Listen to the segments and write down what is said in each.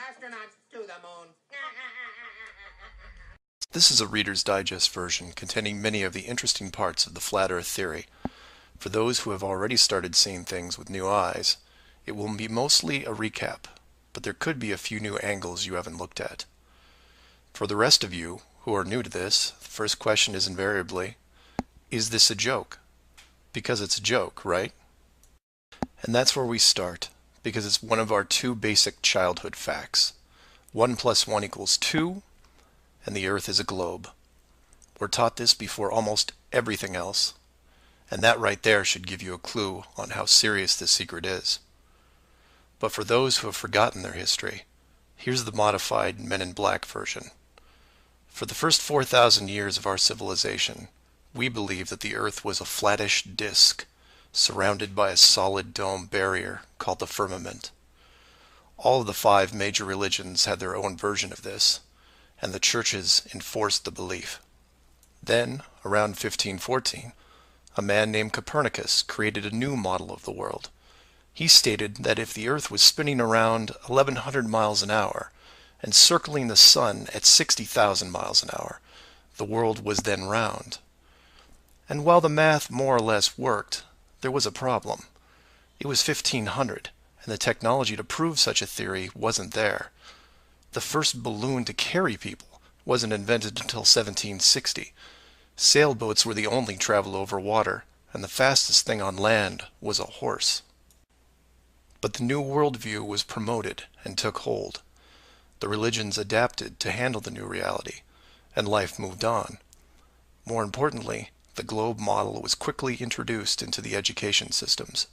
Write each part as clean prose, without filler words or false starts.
Astronauts to the moon. This is a Reader's Digest version containing many of the interesting parts of the Flat Earth theory. For those who have already started seeing things with new eyes, it will be mostly a recap, but there could be a few new angles you haven't looked at. For the rest of you who are new to this, the first question is invariably, is this a joke? Because it's a joke, right? And that's where we start, because it's one of our two basic childhood facts. 1 + 1 = 2, and the Earth is a globe. We're taught this before almost everything else, and that right there should give you a clue on how serious this secret is. But for those who have forgotten their history, here's the modified Men in Black version. For the first 4,000 years of our civilization, we believed that the Earth was a flattish disk, surrounded by a solid dome barrier called the firmament. All of the 5 major religions had their own version of this, and the churches enforced the belief. Then, around 1514, a man named Copernicus created a new model of the world. He stated that if the Earth was spinning around 1,100 miles an hour and circling the Sun at 60,000 miles an hour, the world was then round. And while the math more or less worked, there was a problem. It was 1500, and the technology to prove such a theory wasn't there. The first balloon to carry people wasn't invented until 1760. Sailboats were the only travel over water, and the fastest thing on land was a horse. But the new worldview was promoted and took hold. The religions adapted to handle the new reality, and life moved on. More importantly, the globe model was quickly introduced into the education systems.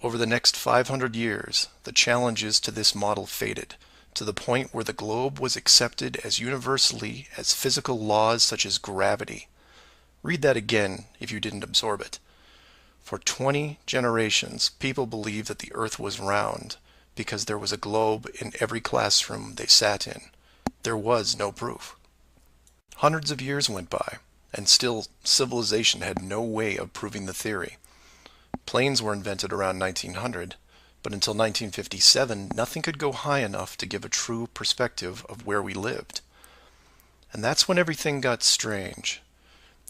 Over the next 500 years, the challenges to this model faded, to the point where the globe was accepted as universally as physical laws such as gravity. Read that again if you didn't absorb it. For 20 generations, people believed that the Earth was round because there was a globe in every classroom they sat in. There was no proof. Hundreds of years went by, and still civilization had no way of proving the theory. Planes were invented around 1900, but until 1957, nothing could go high enough to give a true perspective of where we lived. And that's when everything got strange.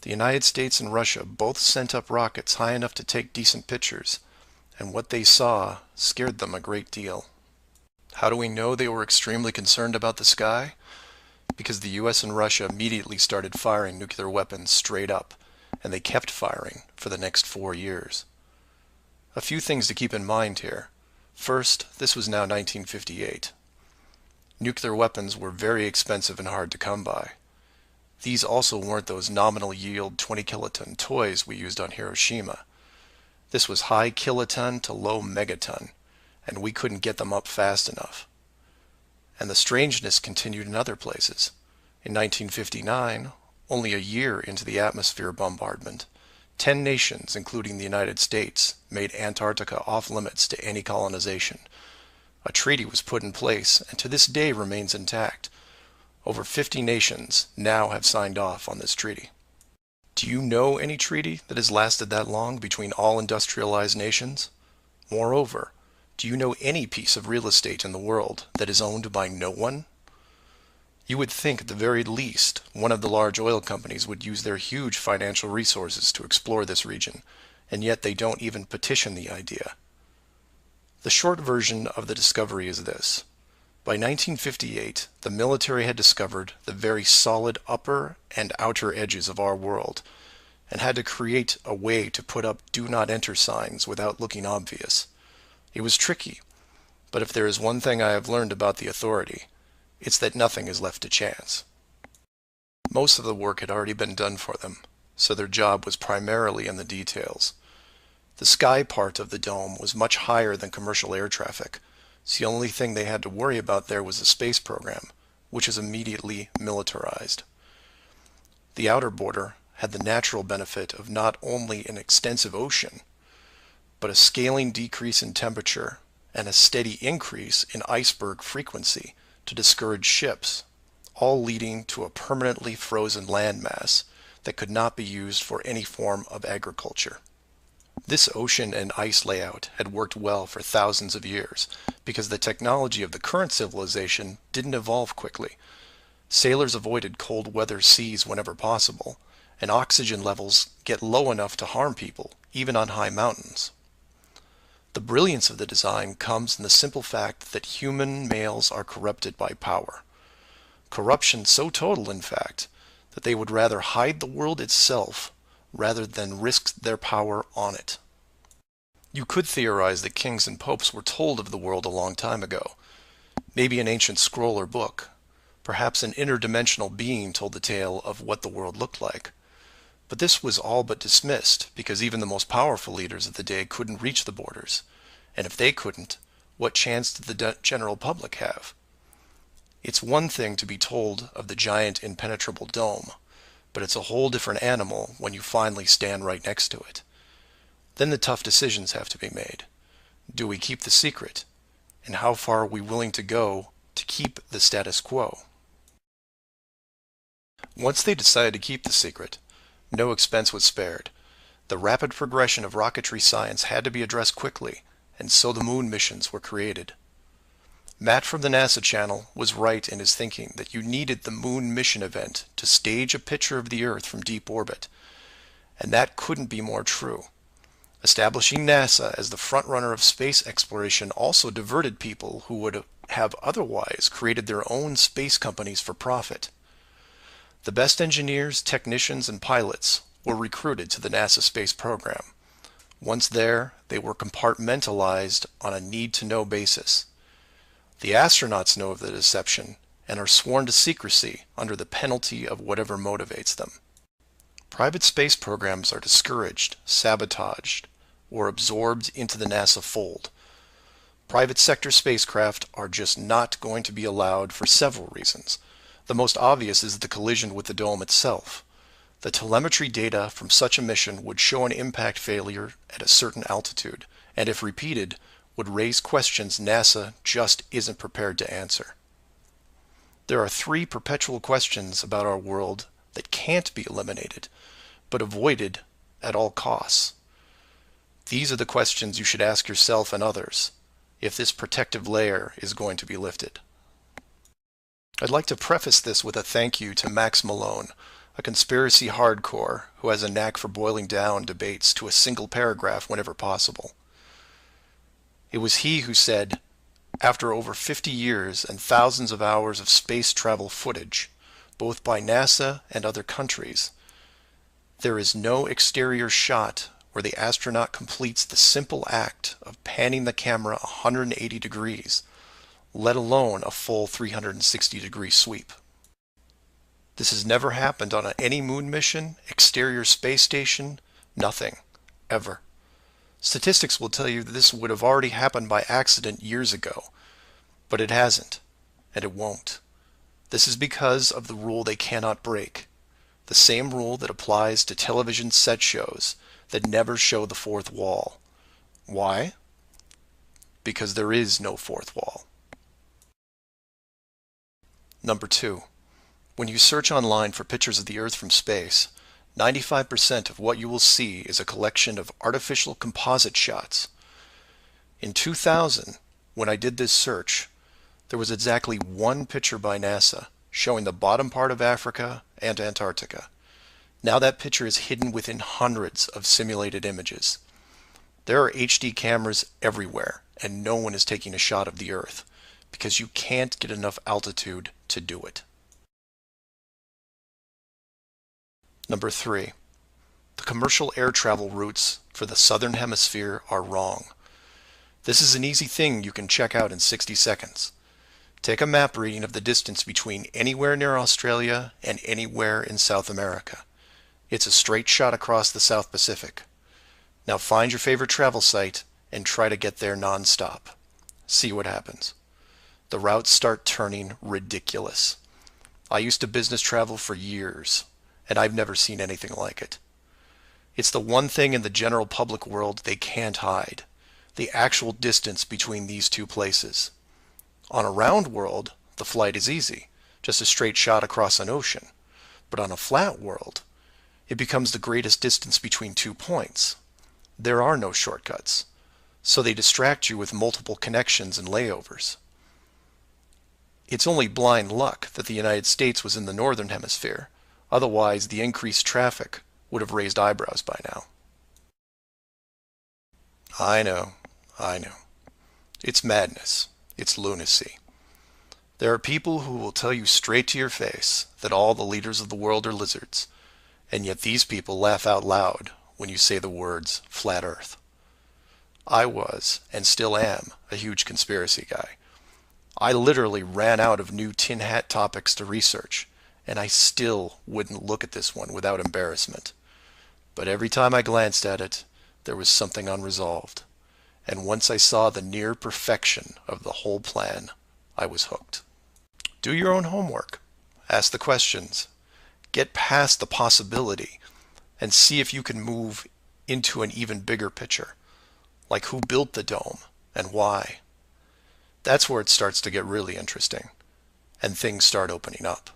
The United States and Russia both sent up rockets high enough to take decent pictures, and what they saw scared them a great deal. How do we know they were extremely concerned about the sky? Because the US and Russia immediately started firing nuclear weapons straight up, and they kept firing for the next 4 years. A few things to keep in mind here. First, this was now 1958. Nuclear weapons were very expensive and hard to come by. These also weren't those nominal yield 20 kiloton toys we used on Hiroshima. This was high kiloton to low megaton, and we couldn't get them up fast enough. And the strangeness continued in other places. In 1959, only a year into the atmosphere bombardment, 10 nations, including the United States, made Antarctica off-limits to any colonization. A treaty was put in place and to this day remains intact. Over 50 nations now have signed off on this treaty. Do you know any treaty that has lasted that long between all industrialized nations? Moreover, do you know any piece of real estate in the world that is owned by no one? You would think at the very least one of the large oil companies would use their huge financial resources to explore this region, and yet they don't even petition the idea. The short version of the discovery is this. By 1958, the military had discovered the very solid upper and outer edges of our world, and had to create a way to put up "Do Not Enter" signs without looking obvious. It was tricky, but if there is one thing I have learned about the authority, it's that nothing is left to chance. Most of the work had already been done for them, so their job was primarily in the details. The sky part of the dome was much higher than commercial air traffic, so the only thing they had to worry about there was the space program, which is immediately militarized. The outer border had the natural benefit of not only an extensive ocean, but a scaling decrease in temperature and a steady increase in iceberg frequency to discourage ships, all leading to a permanently frozen landmass that could not be used for any form of agriculture. This ocean and ice layout had worked well for thousands of years because the technology of the current civilization didn't evolve quickly. Sailors avoided cold weather seas whenever possible, and oxygen levels get low enough to harm people, even on high mountains. The brilliance of the design comes in the simple fact that human males are corrupted by power. Corruption so total, in fact, that they would rather hide the world itself rather than risk their power on it. You could theorize that kings and popes were told of the world a long time ago. Maybe an ancient scroll or book. Perhaps an interdimensional being told the tale of what the world looked like. But this was all but dismissed because even the most powerful leaders of the day couldn't reach the borders. And if they couldn't, what chance did the general public have? It's one thing to be told of the giant impenetrable dome, but it's a whole different animal when you finally stand right next to it. Then the tough decisions have to be made. Do we keep the secret? And how far are we willing to go to keep the status quo? Once they decided to keep the secret, no expense was spared. The rapid progression of rocketry science had to be addressed quickly, and so the moon missions were created. Matt from the NASA channel was right in his thinking that you needed the moon mission event to stage a picture of the Earth from deep orbit, and that couldn't be more true. Establishing NASA as the frontrunner of space exploration also diverted people who would have otherwise created their own space companies for profit. The best engineers, technicians, and pilots were recruited to the NASA space program. Once there, they were compartmentalized on a need-to-know basis. The astronauts know of the deception and are sworn to secrecy under the penalty of whatever motivates them. Private space programs are discouraged, sabotaged, or absorbed into the NASA fold. Private sector spacecraft are just not going to be allowed for several reasons. The most obvious is the collision with the dome itself. The telemetry data from such a mission would show an impact failure at a certain altitude, and if repeated, would raise questions NASA just isn't prepared to answer. There are 3 perpetual questions about our world that can't be eliminated, but avoided at all costs. These are the questions you should ask yourself and others if this protective layer is going to be lifted. I'd like to preface this with a thank you to Max Malone, a conspiracy hardcore who has a knack for boiling down debates to a single paragraph whenever possible. It was he who said, after over 50 years and thousands of hours of space travel footage, both by NASA and other countries, there is no exterior shot where the astronaut completes the simple act of panning the camera 180 degrees, let alone a full 360-degree sweep. This has never happened on any moon mission, exterior space station, nothing, ever. Statistics will tell you that this would have already happened by accident years ago, but it hasn't, and it won't. This is because of the rule they cannot break, the same rule that applies to television set shows that never show the fourth wall. Why? Because there is no fourth wall. Number 2. When you search online for pictures of the Earth from space, 95% of what you will see is a collection of artificial composite shots. In 2000, when I did this search, there was exactly 1 picture by NASA showing the bottom part of Africa and Antarctica. Now that picture is hidden within hundreds of simulated images. There are HD cameras everywhere, and no one is taking a shot of the Earth, because you can't get enough altitude to do it. Number 3. The commercial air travel routes for the southern hemisphere are wrong. This is an easy thing you can check out in 60 seconds. Take a map reading of the distance between anywhere near Australia and anywhere in South America. It's a straight shot across the South Pacific. Now find your favorite travel site and try to get there non-stop. See what happens. The routes start turning ridiculous. I used to business travel for years, and I've never seen anything like it. It's the one thing in the general public world they can't hide, the actual distance between these two places. On a round world, the flight is easy, just a straight shot across an ocean. But on a flat world, it becomes the greatest distance between 2 points. There are no shortcuts, so they distract you with multiple connections and layovers. It's only blind luck that the United States was in the northern hemisphere. Otherwise, the increased traffic would have raised eyebrows by now. I know, I know. It's madness. It's lunacy. There are people who will tell you straight to your face that all the leaders of the world are lizards, and yet these people laugh out loud when you say the words flat earth. I was, and still am, a huge conspiracy guy. I literally ran out of new tin hat topics to research, and I still wouldn't look at this one without embarrassment. But every time I glanced at it, there was something unresolved. And once I saw the near perfection of the whole plan, I was hooked. Do your own homework. Ask the questions. Get past the possibility and see if you can move into an even bigger picture. Like who built the dome and why. That's where it starts to get really interesting and things start opening up.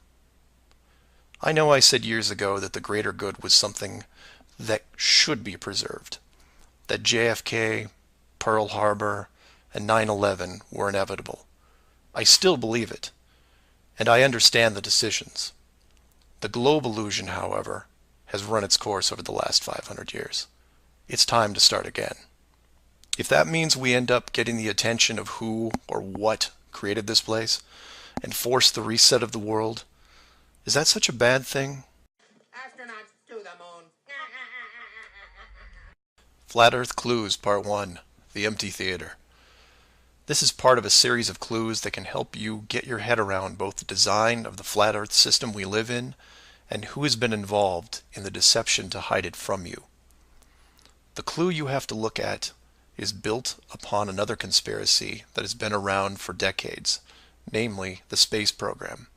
I know I said years ago that the greater good was something that should be preserved, that JFK, Pearl Harbor, and 9/11 were inevitable. I still believe it, and I understand the decisions. The globe illusion, however, has run its course over the last 500 years. It's time to start again. If that means we end up getting the attention of who or what created this place and force the reset of the world, is that such a bad thing? Astronauts to the moon. Flat Earth Clues Part 1, The Empty Theater. This is part of a series of clues that can help you get your head around both the design of the flat Earth system we live in and who has been involved in the deception to hide it from you. The clue you have to look at is built upon another conspiracy that has been around for decades, namely the space program.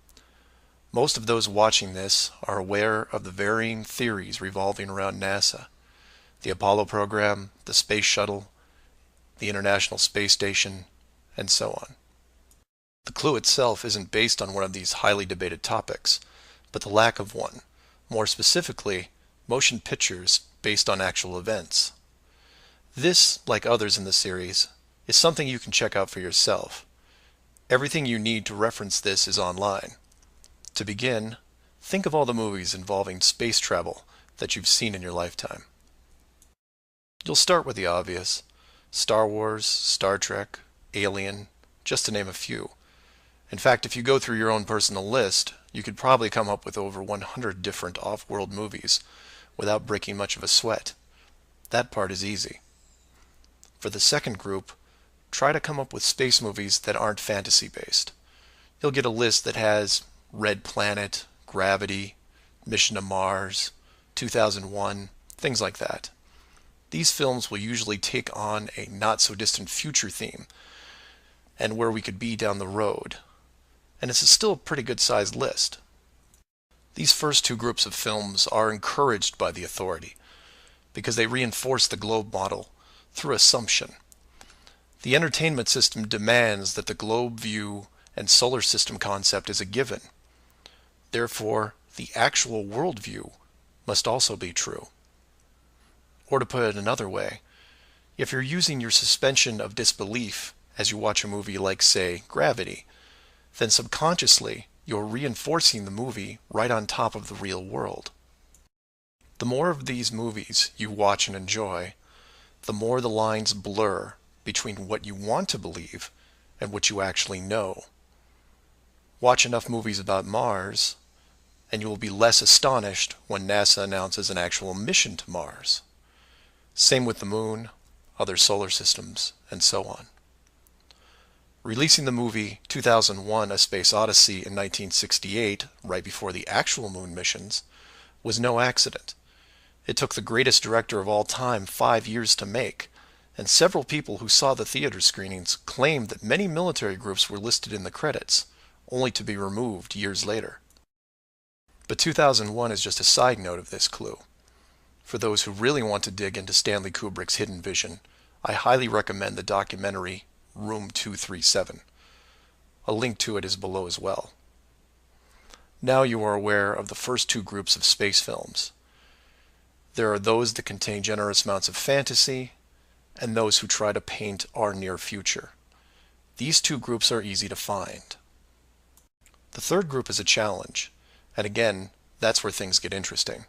Most of those watching this are aware of the varying theories revolving around NASA, the Apollo program, the Space Shuttle, the International Space Station, and so on. The clue itself isn't based on one of these highly debated topics, but the lack of one, more specifically, motion pictures based on actual events. This, like others in the series, is something you can check out for yourself. Everything you need to reference this is online. To begin, think of all the movies involving space travel that you've seen in your lifetime. You'll start with the obvious: Star Wars, Star Trek, Alien, just to name a few. In fact, if you go through your own personal list, you could probably come up with over 100 different off-world movies without breaking much of a sweat. That part is easy. For the second group, try to come up with space movies that aren't fantasy-based. You'll get a list that has Red Planet, Gravity, Mission to Mars, 2001, things like that. These films will usually take on a not-so-distant future theme, and where we could be down the road. And it's still a pretty good-sized list. These first two groups of films are encouraged by the authority, because they reinforce the globe model through assumption. The entertainment system demands that the globe view and solar system concept is a given. Therefore, the actual worldview must also be true. Or to put it another way, if you're using your suspension of disbelief as you watch a movie like, say, Gravity, then subconsciously you're reinforcing the movie right on top of the real world. The more of these movies you watch and enjoy, the more the lines blur between what you want to believe and what you actually know. Watch enough movies about Mars, and you will be less astonished when NASA announces an actual mission to Mars. Same with the Moon, other solar systems, and so on. Releasing the movie 2001: A Space Odyssey in 1968, right before the actual moon missions, was no accident. It took the greatest director of all time 5 years to make, and several people who saw the theater screenings claimed that many military groups were listed in the credits, only to be removed years later. But 2001 is just a side note of this clue. For those who really want to dig into Stanley Kubrick's hidden vision, I highly recommend the documentary Room 237. A link to it is below as well. Now you are aware of the first two groups of space films. There are those that contain generous amounts of fantasy, and those who try to paint our near future. These two groups are easy to find. The third group is a challenge, and again, that's where things get interesting.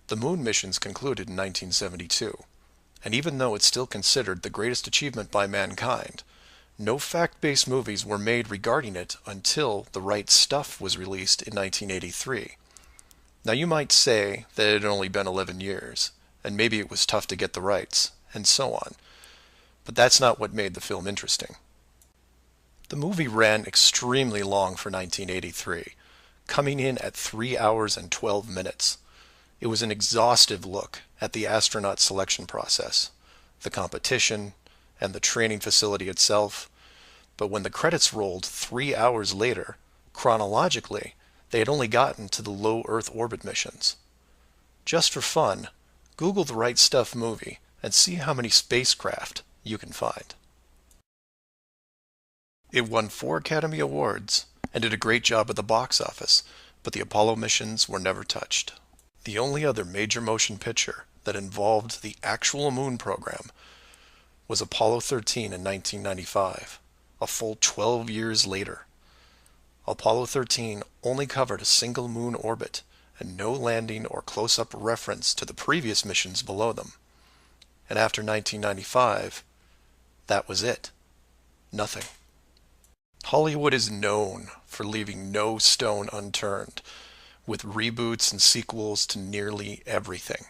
The moon missions concluded in 1972, and even though it's still considered the greatest achievement by mankind, no fact-based movies were made regarding it until The Right Stuff was released in 1983. Now you might say that it had only been 11 years, and maybe it was tough to get the rights, and so on. But that's not what made the film interesting. The movie ran extremely long for 1983, coming in at 3 hours and 12 minutes. It was an exhaustive look at the astronaut selection process, the competition, and the training facility itself. But when the credits rolled 3 hours later, chronologically, they had only gotten to the low Earth orbit missions. Just for fun, Google The Right Stuff movie and see how many spacecraft you can find. It won 4 Academy Awards and did a great job at the box office, but the Apollo missions were never touched. The only other major motion picture that involved the actual moon program was Apollo 13 in 1995, a full 12 years later. Apollo 13 only covered a single moon orbit and no landing or close-up reference to the previous missions below them. And after 1995, that was it. Nothing. Hollywood is known for leaving no stone unturned, with reboots and sequels to nearly everything.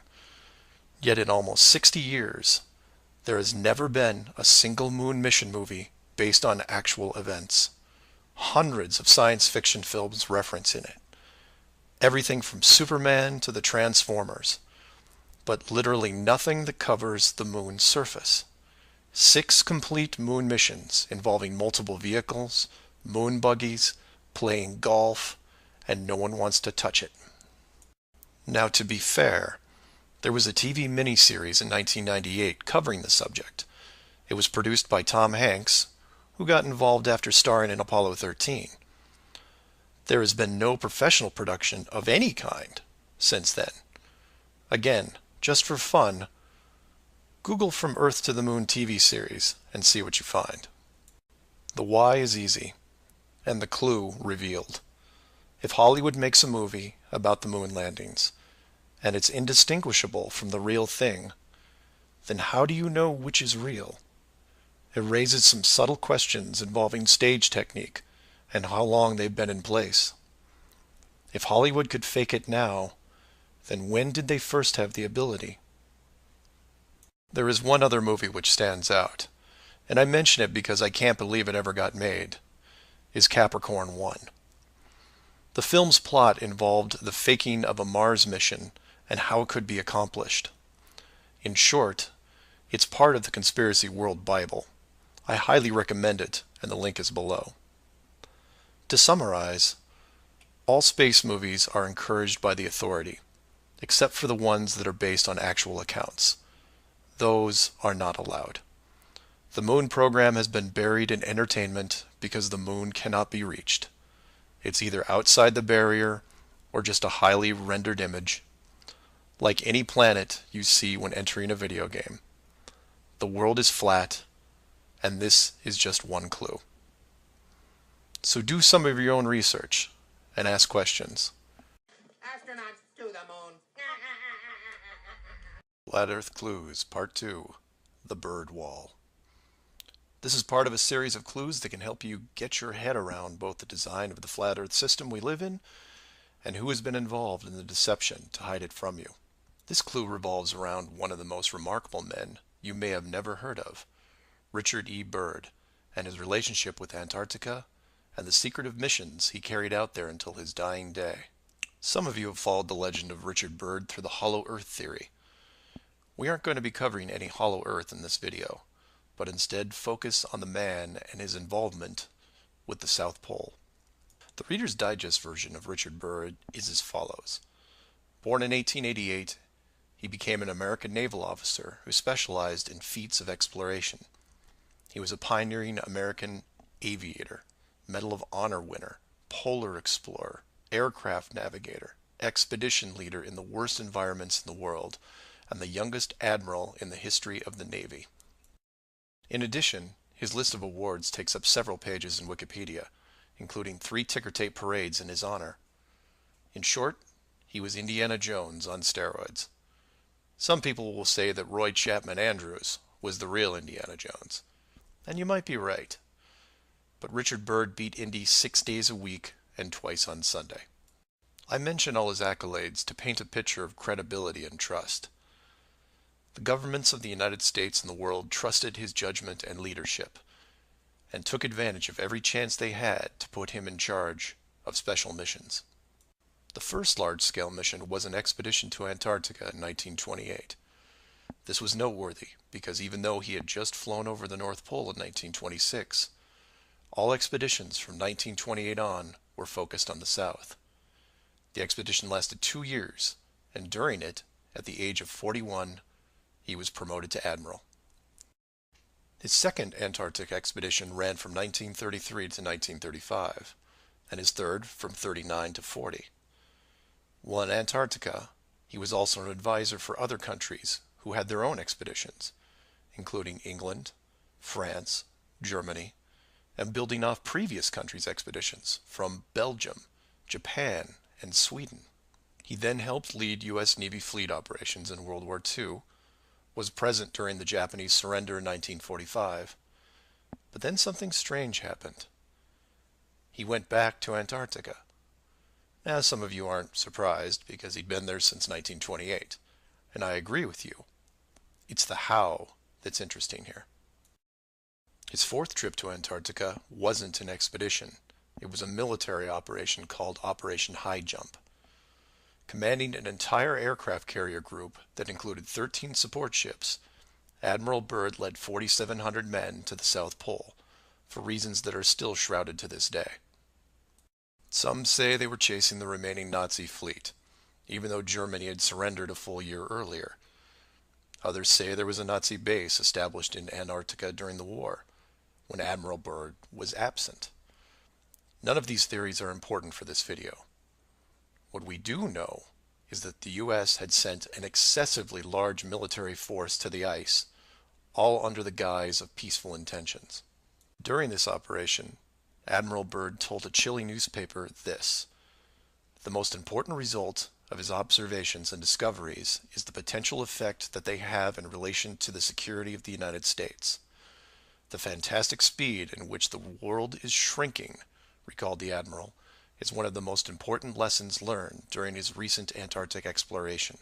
Yet in almost 60 years, there has never been a single moon mission movie based on actual events. Hundreds of science fiction films reference in it. Everything from Superman to the Transformers. But literally nothing that covers the moon's surface. 6 complete moon missions involving multiple vehicles, moon buggies, playing golf, and no one wants to touch it. Now, to be fair, there was a TV miniseries in 1998 covering the subject. It was produced by Tom Hanks, who got involved after starring in Apollo 13. There has been no professional production of any kind since then. Again, just for fun, Google From Earth to the Moon TV series and see what you find. The why is easy, and the clue revealed. If Hollywood makes a movie about the moon landings, and it's indistinguishable from the real thing, then how do you know which is real? It raises some subtle questions involving stage technique and how long they've been in place. If Hollywood could fake it now, then when did they first have the ability? There is one other movie which stands out, and I mention it because I can't believe it ever got made, is Capricorn 1. The film's plot involved the faking of a Mars mission and how it could be accomplished. In short, it's part of the Conspiracy World Bible. I highly recommend it, and the link is below. To summarize, all space movies are encouraged by the authority, except for the ones that are based on actual accounts. Those are not allowed. The moon program has been buried in entertainment because the moon cannot be reached. It's either outside the barrier or just a highly rendered image, like any planet you see when entering a video game. The world is flat, and this is just one clue. So do some of your own research and ask questions. Astronauts to the moon. Flat Earth Clues, Part 2, The Bird Wall. This is part of a series of clues that can help you get your head around both the design of the flat Earth system we live in and who has been involved in the deception to hide it from you. This clue revolves around one of the most remarkable men you may have never heard of, Richard E. Byrd, and his relationship with Antarctica and the secretive missions he carried out there until his dying day. Some of you have followed the legend of Richard Byrd through the Hollow Earth theory. We aren't going to be covering any Hollow Earth in this video, but instead focus on the man and his involvement with the South Pole. The Reader's Digest version of Richard Byrd is as follows. Born in 1888, he became an American naval officer who specialized in feats of exploration. He was a pioneering American aviator, Medal of Honor winner, polar explorer, aircraft navigator, expedition leader in the worst environments in the world, and the youngest admiral in the history of the Navy. In addition, his list of awards takes up several pages in Wikipedia, including 3 ticker tape parades in his honor. In short, he was Indiana Jones on steroids. Some people will say that Roy Chapman Andrews was the real Indiana Jones. And you might be right. But Richard Byrd beat Indy 6 days a week and twice on Sunday. I mention all his accolades to paint a picture of credibility and trust. The governments of the United States and the world trusted his judgment and leadership, and took advantage of every chance they had to put him in charge of special missions. The first large-scale mission was an expedition to Antarctica in 1928. This was noteworthy because even though he had just flown over the North Pole in 1926, all expeditions from 1928 on were focused on the South. The expedition lasted 2 years, and during it, at the age of 41, he was promoted to admiral. His second Antarctic expedition ran from 1933 to 1935, and his third from 39 to 40. While in Antarctica, he was also an advisor for other countries who had their own expeditions, including England, France, Germany, and building off previous countries' expeditions from Belgium, Japan, and Sweden. He then helped lead U.S. Navy fleet operations in World War II, was present during the Japanese surrender in 1945, but then something strange happened. He went back to Antarctica. Now, some of you aren't surprised because he'd been there since 1928, and I agree with you. It's the how that's interesting here. His fourth trip to Antarctica wasn't an expedition. It was a military operation called Operation High Jump. Commanding an entire aircraft carrier group that included 13 support ships, Admiral Byrd led 4,700 men to the South Pole, for reasons that are still shrouded to this day. Some say they were chasing the remaining Nazi fleet, even though Germany had surrendered a full year earlier. Others say there was a Nazi base established in Antarctica during the war, when Admiral Byrd was absent. None of these theories are important for this video. What we do know is that the U.S. had sent an excessively large military force to the ice, all under the guise of peaceful intentions. During this operation, Admiral Byrd told a Chile newspaper this: "The most important result of his observations and discoveries is the potential effect that they have in relation to the security of the United States. The fantastic speed in which the world is shrinking," recalled the Admiral, "is one of the most important lessons learned during his recent Antarctic exploration.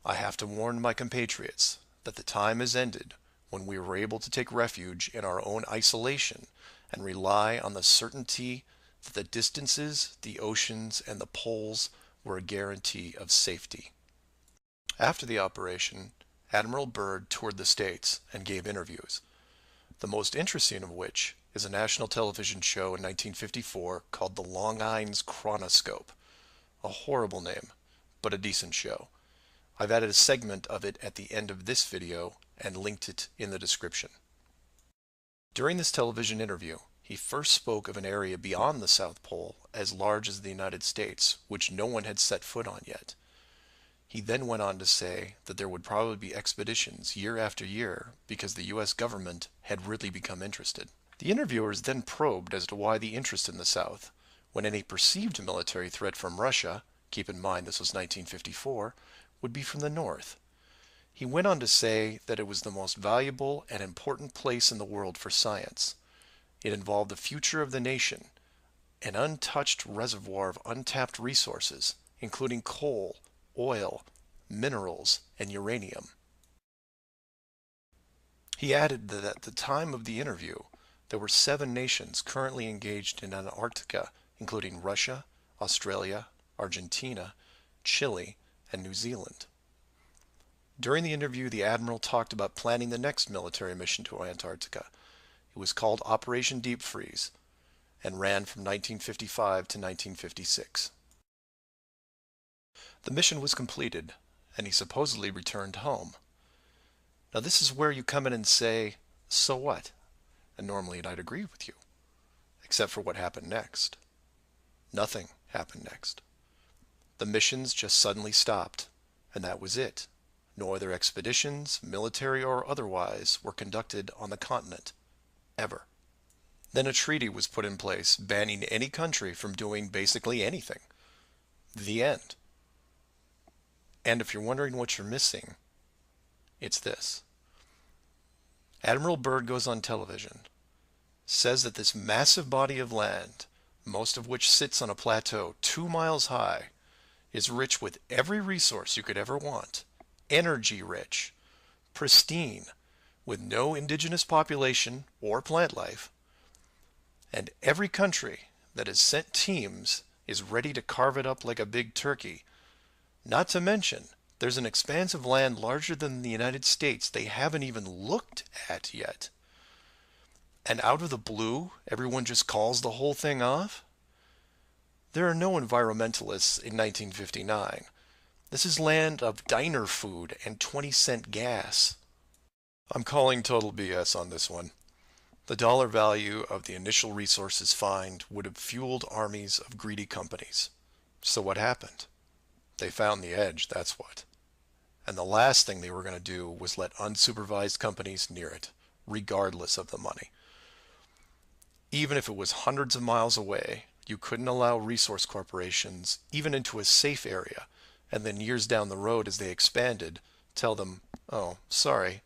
I have to warn my compatriots that the time has ended when we were able to take refuge in our own isolation and rely on the certainty that the distances, the oceans, and the poles were a guarantee of safety." After the operation, Admiral Byrd toured the States and gave interviews, the most interesting of which is a national television show in 1954 called The Longines Chronoscope. A horrible name, but a decent show. I've added a segment of it at the end of this video and linked it in the description. During this television interview, he first spoke of an area beyond the South Pole as large as the United States, which no one had set foot on yet. He then went on to say that there would probably be expeditions year after year because the U.S. government had really become interested. The interviewers then probed as to why the interest in the South, when any perceived military threat from Russia, keep in mind this was 1954, would be from the North. He went on to say that it was the most valuable and important place in the world for science. It involved the future of the nation, an untouched reservoir of untapped resources, including coal, oil, minerals, and uranium. He added that at the time of the interview, there were 7 nations currently engaged in Antarctica, including Russia, Australia, Argentina, Chile, and New Zealand. During the interview, the Admiral talked about planning the next military mission to Antarctica. It was called Operation Deep Freeze and ran from 1955 to 1956. The mission was completed, and he supposedly returned home. Now this is where you come in and say, so what? And normally I'd agree with you, except for what happened next. Nothing happened next. The missions just suddenly stopped, and that was it. No other expeditions, military or otherwise, were conducted on the continent, ever. Then a treaty was put in place banning any country from doing basically anything. The end. And if you're wondering what you're missing, it's this. Admiral Byrd goes on television, says that this massive body of land, most of which sits on a plateau 2 miles high, is rich with every resource you could ever want, energy rich, pristine, with no indigenous population or plant life, and every country that has sent teams is ready to carve it up like a big turkey. Not to mention, there's an expanse of land larger than the United States they haven't even looked at yet. And out of the blue, everyone just calls the whole thing off? There are no environmentalists in 1959. This is land of diner food and 20-cent gas. I'm calling total BS on this one. The dollar value of the initial resources find would have fueled armies of greedy companies. So what happened? They found the edge, that's what. And the last thing they were going to do was let unsupervised companies near it, regardless of the money. Even if it was hundreds of miles away, you couldn't allow resource corporations even into a safe area, and then years down the road as they expanded, tell them, oh, sorry,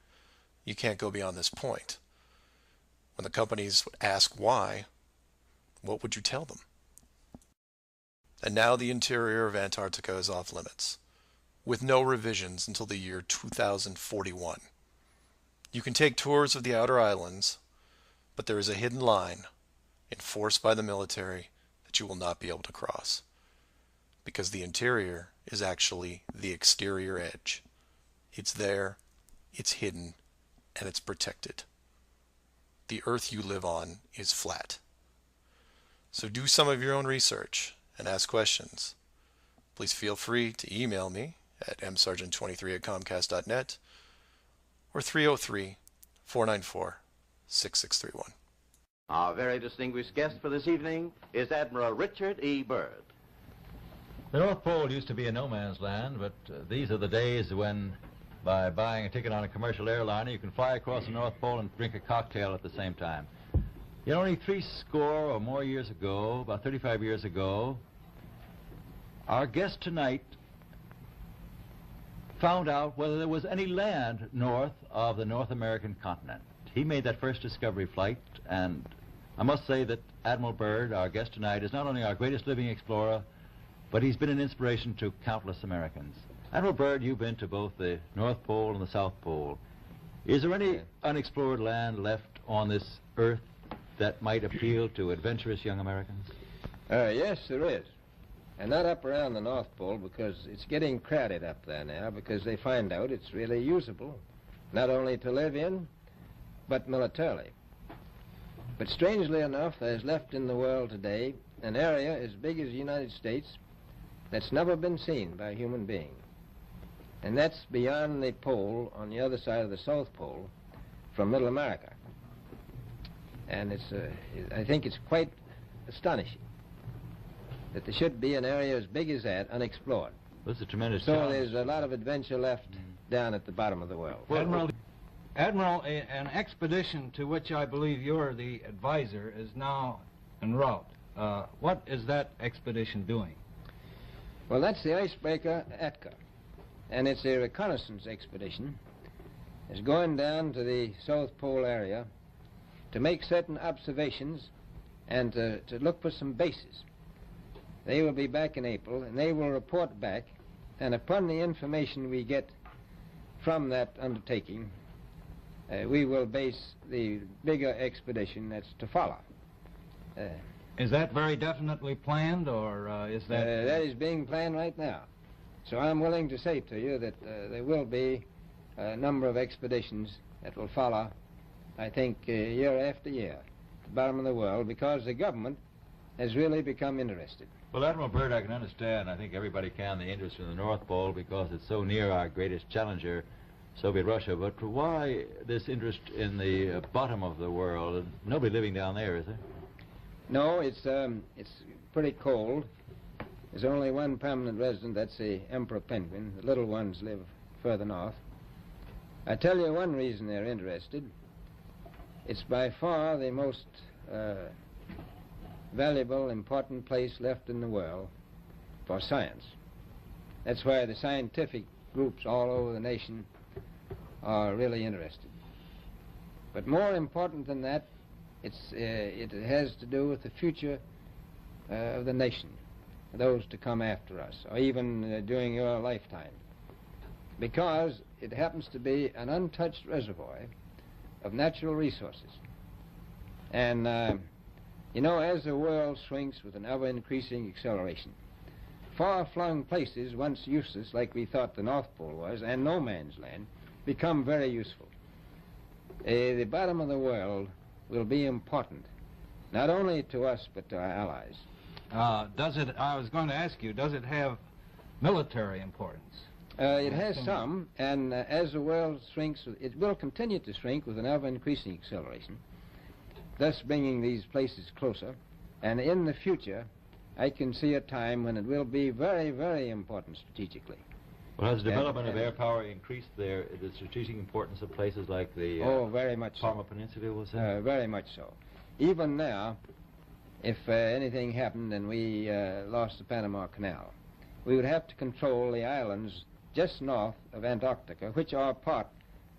you can't go beyond this point. When the companies would ask why, what would you tell them? And now the interior of Antarctica is off limits, with no revisions until the year 2041. You can take tours of the outer islands, but there is a hidden line, enforced by the military, that you will not be able to cross. Because the interior is actually the exterior edge. It's there, it's hidden, and it's protected. The Earth you live on is flat. So do some of your own research and ask questions. Please feel free to email me at msargent23@comcast.net or 303-494-6631. Our very distinguished guest for this evening is Admiral Richard E. Byrd. The North Pole used to be a no man's land, but these are the days when, by buying a ticket on a commercial airliner, you can fly across the North Pole and drink a cocktail at the same time. Yet only 70 or more years ago, about 35 years ago, our guest tonight found out whether there was any land north of the North American continent. He made that first discovery flight, and I must say that Admiral Byrd, our guest tonight, is not only our greatest living explorer, but he's been an inspiration to countless Americans. Admiral Byrd, you've been to both the North Pole and the South Pole. Is there any unexplored land left on this Earth that might appeal to adventurous young Americans? Yes, there is. And not up around the North Pole, because it's getting crowded up there now, because they find out it's really usable, not only to live in, but militarily. But strangely enough, there's left in the world today an area as big as the United States that's never been seen by a human being. And that's beyond the pole on the other side of the South Pole from Middle America. And I think it's quite astonishing that there should be an area as big as that unexplored. This is a tremendous So challenge. there's a lot of adventure left down at the bottom of the world. Admiral, an expedition to which I believe you're the advisor is now en route. What is that expedition doing? Well, that's the icebreaker Atka, and it's a reconnaissance expedition. It's going down to the South Pole area to make certain observations and to look for some bases. They will be back in April, and they will report back, and upon the information we get from that undertaking, we will base the bigger expedition that's to follow. Is that very definitely planned, or is that... That is being planned right now. So I'm willing to say to you that there will be a number of expeditions that will follow, I think, year after year, at the bottom of the world, because the government has really become interested. Well, Admiral Byrd, I can understand, I think everybody can, the interest in the North Pole because it's so near our greatest challenger, Soviet Russia. But why this interest in the bottom of the world? Nobody living down there, is there? No, it's pretty cold, There's only one permanent resident, that's the emperor penguin. The little ones live further north. I tell you one reason they're interested. It's by far the most valuable, important place left in the world for science. That's why the scientific groups all over the nation are really interested. But more important than that, it has to do with the future of the nation, those to come after us, or even during your lifetime, because it happens to be an untouched reservoir of natural resources. And, you know, as the world shrinks with an ever-increasing acceleration, far-flung places, once useless, like we thought the North Pole was, and no man's land, become very useful. The bottom of the world will be important, not only to us, but to our allies. I was going to ask you, does it have military importance? It has some, and as the world shrinks, it will continue to shrink with an ever-increasing acceleration, thus bringing these places closer. And in the future, I can see a time when it will be very, very important strategically. Well, has the development of air power increased the strategic importance of places like the oh, very much Palma Peninsula, was it? Very much so. Even now, if anything happened and we lost the Panama Canal, we would have to control the islands just north of Antarctica, which are part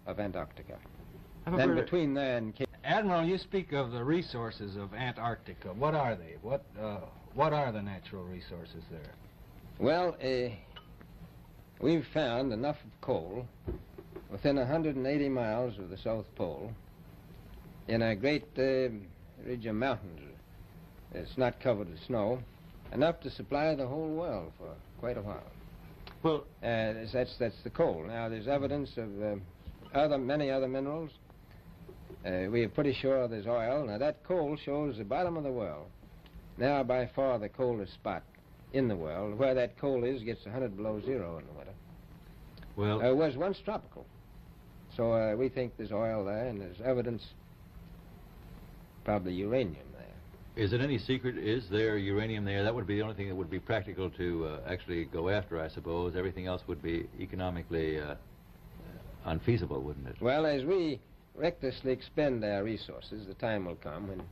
of Antarctica. Then between there and Cape... Admiral, you speak of the resources of Antarctica. What are they? What are the natural resources there? Well, we've found enough of coal within 180 miles of the South Pole in a great ridge of mountains. It's not covered with snow, enough to supply the whole world for quite a while. Well, that's the coal. Now, there's evidence of many other minerals. We are pretty sure there's oil. Now, that coal shows the bottom of the world. Now, by far the coldest spot in the world. Where that coal is gets 100 below zero in the winter. Well, it was once tropical. So we think there's oil there, and there's evidence, probably uranium there. is it any secret, is there uranium there? That would be the only thing that would be practical to actually go after, I suppose. Everything else would be economically unfeasible, wouldn't it? Well, as we recklessly expend our resources, the time will come when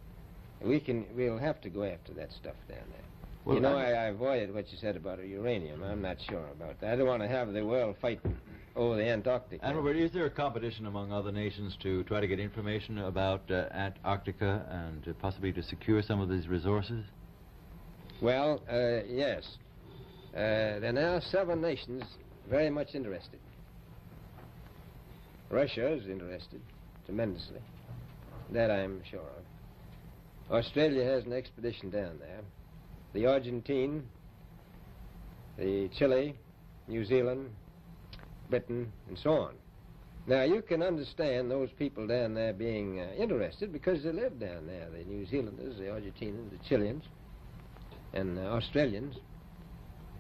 we'll have to go after that stuff down there. Well, you know, I avoided what you said about uranium. I'm not sure about that. I don't want to have the world fighting over the Antarctic. And Robert, is there a competition among other nations to try to get information about Antarctica and possibly to secure some of these resources? Well, yes. There are now 7 nations very much interested. Russia is interested tremendously. That I'm sure of. Australia has an expedition down there. The Argentine, the Chile, New Zealand, Britain, and so on. Now, you can understand those people down there being interested because they live down there. The New Zealanders, the Argentinians, the Chileans, and Australians.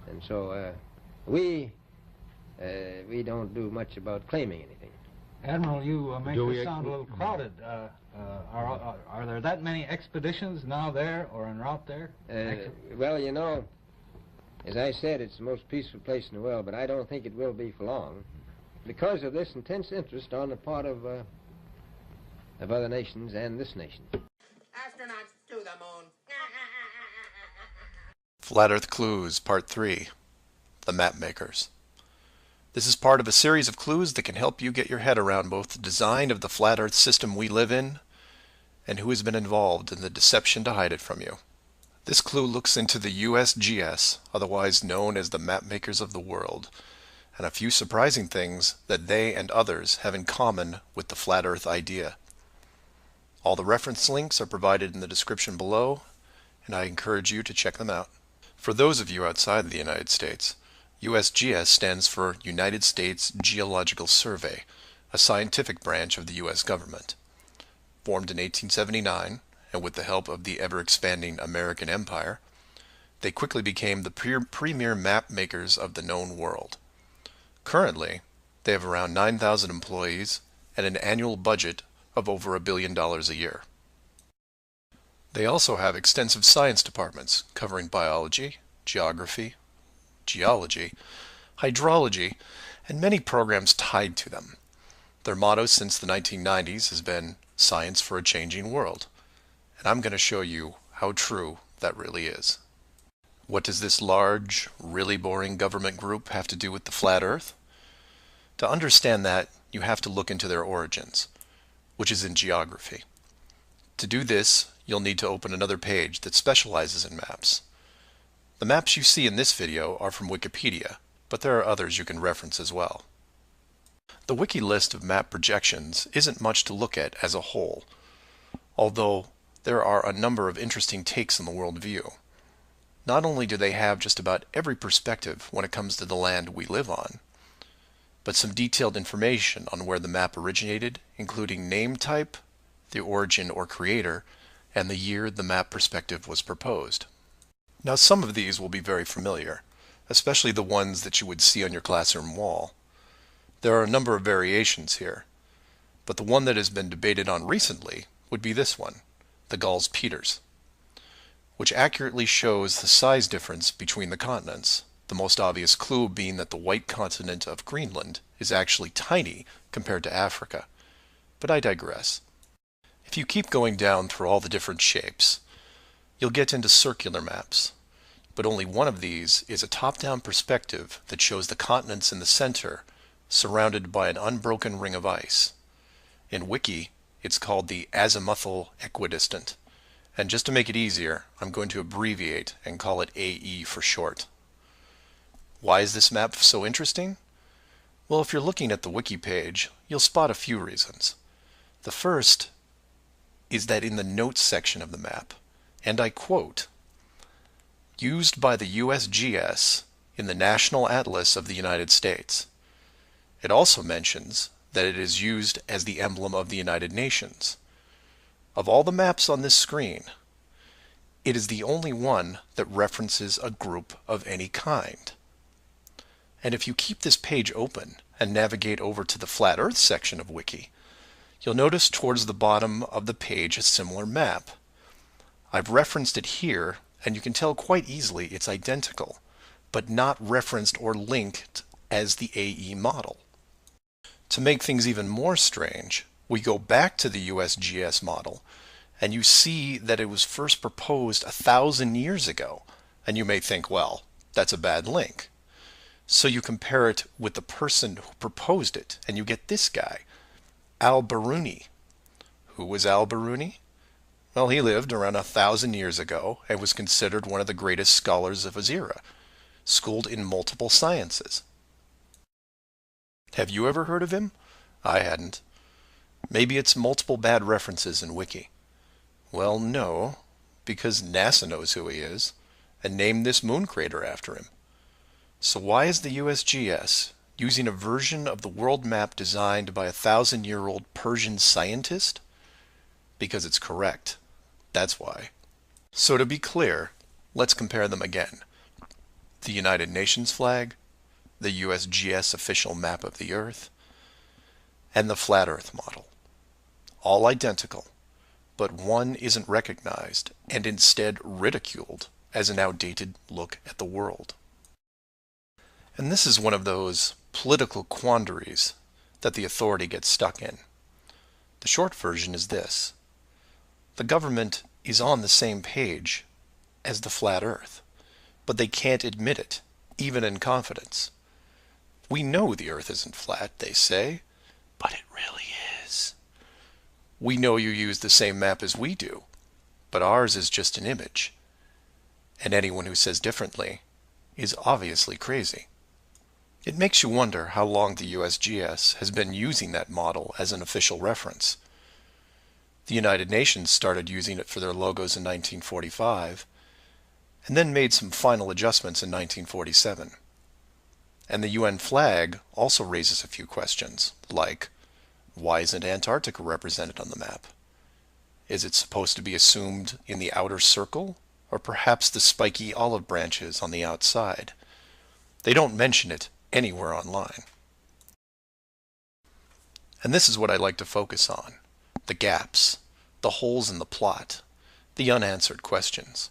And so we don't do much about claiming anything. Admiral, you make this sound a little crowded. Are there that many expeditions now there or en route there? Well, you know, as I said, it's the most peaceful place in the world, but I don't think it will be for long because of this intense interest on the part of other nations and this nation. Astronauts to the moon. Flat Earth Clues, Part 3, The Map Makers. This is part of a series of clues that can help you get your head around both the design of the flat Earth system we live in and who has been involved in the deception to hide it from you. This clue looks into the USGS, otherwise known as the Map Makers of the World, and a few surprising things that they and others have in common with the flat Earth idea. All the reference links are provided in the description below, and I encourage you to check them out. For those of you outside the United States, USGS stands for United States Geological Survey, a scientific branch of the U.S. government. Formed in 1879, and with the help of the ever-expanding American Empire, they quickly became the premier map makers of the known world. Currently, they have around 9,000 employees and an annual budget of over $1 billion a year. They also have extensive science departments covering biology, geography, geology, hydrology, and many programs tied to them. Their motto since the 1990s has been Science for a Changing World, and I'm going to show you how true that really is. What does this large, really boring government group have to do with the flat Earth? To understand that, you have to look into their origins, which is in geography. To do this, you'll need to open another page that specializes in maps. The maps you see in this video are from Wikipedia, but there are others you can reference as well. The wiki list of map projections isn't much to look at as a whole, although there are a number of interesting takes on the world view. Not only do they have just about every perspective when it comes to the land we live on, but some detailed information on where the map originated, including name type, the origin or creator, and the year the map perspective was proposed. Now some of these will be very familiar, especially the ones that you would see on your classroom wall. There are a number of variations here, but the one that has been debated on recently would be this one, the Gauls-Peters, which accurately shows the size difference between the continents, the most obvious clue being that the white continent of Greenland is actually tiny compared to Africa. But I digress. If you keep going down through all the different shapes, you'll get into circular maps, but only one of these is a top-down perspective that shows the continents in the center surrounded by an unbroken ring of ice. In Wiki, it's called the azimuthal equidistant, and just to make it easier, I'm going to abbreviate and call it AE for short. Why is this map so interesting? Well, if you're looking at the Wiki page, you'll spot a few reasons. The first is that in the notes section of the map, and I quote, "Used by the USGS in the National Atlas of the United States." It also mentions that it is used as the emblem of the United Nations. Of all the maps on this screen, it is the only one that references a group of any kind. And if you keep this page open and navigate over to the Flat Earth section of Wiki, you'll notice towards the bottom of the page a similar map. I've referenced it here, and you can tell quite easily it's identical, but not referenced or linked as the AE model. To make things even more strange, we go back to the USGS model, and you see that it was first proposed 1,000 years ago, and you may think, well, that's a bad link. So you compare it with the person who proposed it, and you get this guy, Al-Biruni. Who was Al-Biruni? Well, he lived around 1,000 years ago and was considered one of the greatest scholars of his era, schooled in multiple sciences. Have you ever heard of him? I hadn't. Maybe it's multiple bad references in Wiki. Well, no, because NASA knows who he is and named this moon crater after him. So why is the USGS using a version of the world map designed by a 1,000-year-old Persian scientist? Because it's correct. That's why. So to be clear, let's compare them again. The United Nations flag, the USGS official map of the Earth, and the Flat Earth model. All identical, but one isn't recognized and instead ridiculed as an outdated look at the world. And this is one of those political quandaries that the authority gets stuck in. The short version is this. The government is on the same page as the flat Earth, but they can't admit it, even in confidence. We know the Earth isn't flat, they say, but it really is. We know you use the same map as we do, but ours is just an image. And anyone who says differently is obviously crazy. It makes you wonder how long the USGS has been using that model as an official reference. The United Nations started using it for their logos in 1945, and then made some final adjustments in 1947. And the UN flag also raises a few questions, like, why isn't Antarctica represented on the map? Is it supposed to be assumed in the outer circle, or perhaps the spiky olive branches on the outside? They don't mention it anywhere online. And this is what I like to focus on: the gaps, the holes in the plot, the unanswered questions.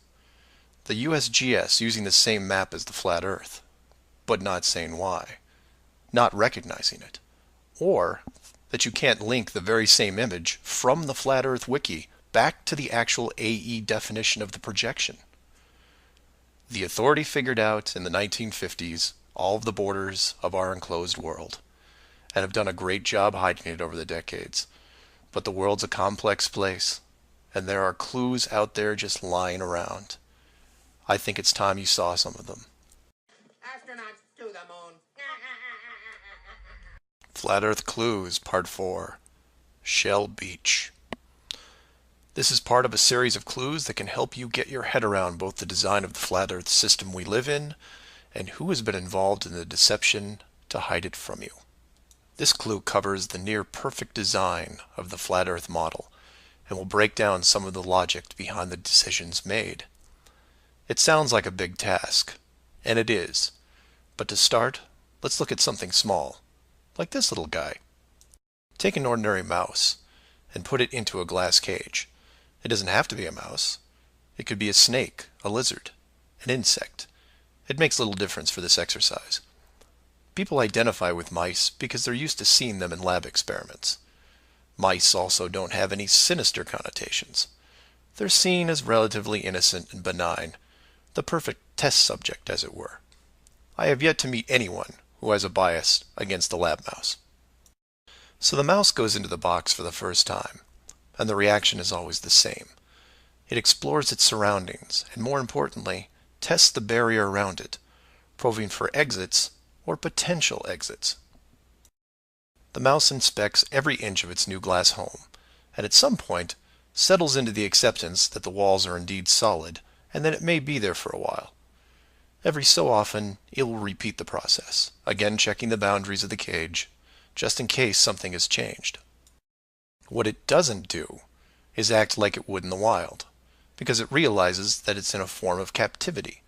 the USGS using the same map as the flat Earth, but not saying why, not recognizing it, or that you can't link the very same image from the Flat Earth Wiki back to the actual AE definition of the projection. The authority figured out in the 1950s all of the borders of our enclosed world, and have done a great job hiding it over the decades. But the world's a complex place, and there are clues out there just lying around. I think it's time you saw some of them. Astronauts to the moon. Flat Earth Clues, Part 4, Shell Beach. This is part of a series of clues that can help you get your head around both the design of the flat Earth system we live in and who has been involved in the deception to hide it from you. This clue covers the near-perfect design of the flat Earth model and will break down some of the logic behind the decisions made. It sounds like a big task, and it is, but to start, let's look at something small, like this little guy. Take an ordinary mouse and put it into a glass cage. It doesn't have to be a mouse. It could be a snake, a lizard, an insect. It makes little difference for this exercise. People identify with mice because they're used to seeing them in lab experiments. Mice also don't have any sinister connotations. They're seen as relatively innocent and benign, the perfect test subject, as it were. I have yet to meet anyone who has a bias against the lab mouse. So the mouse goes into the box for the first time, and the reaction is always the same. It explores its surroundings, and more importantly, tests the barrier around it, probing for exits or potential exits. The mouse inspects every inch of its new glass home, and at some point settles into the acceptance that the walls are indeed solid, and that it may be there for a while. Every so often, it will repeat the process, again checking the boundaries of the cage, just in case something has changed. What it doesn't do is act like it would in the wild, because it realizes that it's in a form of captivity.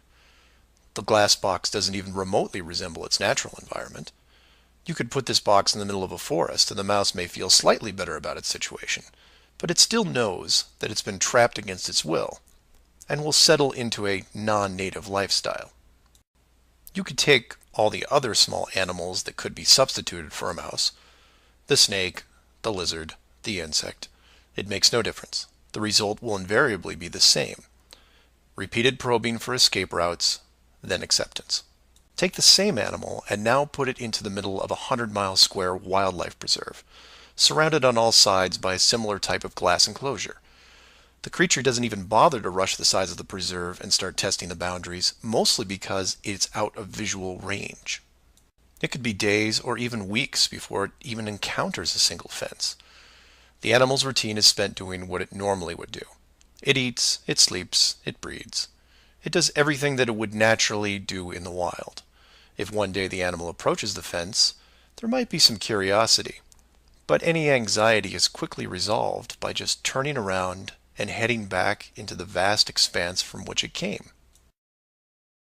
The glass box doesn't even remotely resemble its natural environment. You could put this box in the middle of a forest and the mouse may feel slightly better about its situation, but it still knows that it's been trapped against its will, and will settle into a non-native lifestyle. You could take all the other small animals that could be substituted for a mouse, the snake, the lizard, the insect. It makes no difference. The result will invariably be the same. Repeated probing for escape routes, then acceptance. Take the same animal and now put it into the middle of a 100-mile square wildlife preserve, surrounded on all sides by a similar type of glass enclosure. The creature doesn't even bother to rush the size of the preserve and start testing the boundaries, mostly because it's out of visual range. It could be days or even weeks before it even encounters a single fence. The animal's routine is spent doing what it normally would do. It eats, it sleeps, it breeds. It does everything that it would naturally do in the wild. If one day the animal approaches the fence, there might be some curiosity, but any anxiety is quickly resolved by just turning around and heading back into the vast expanse from which it came.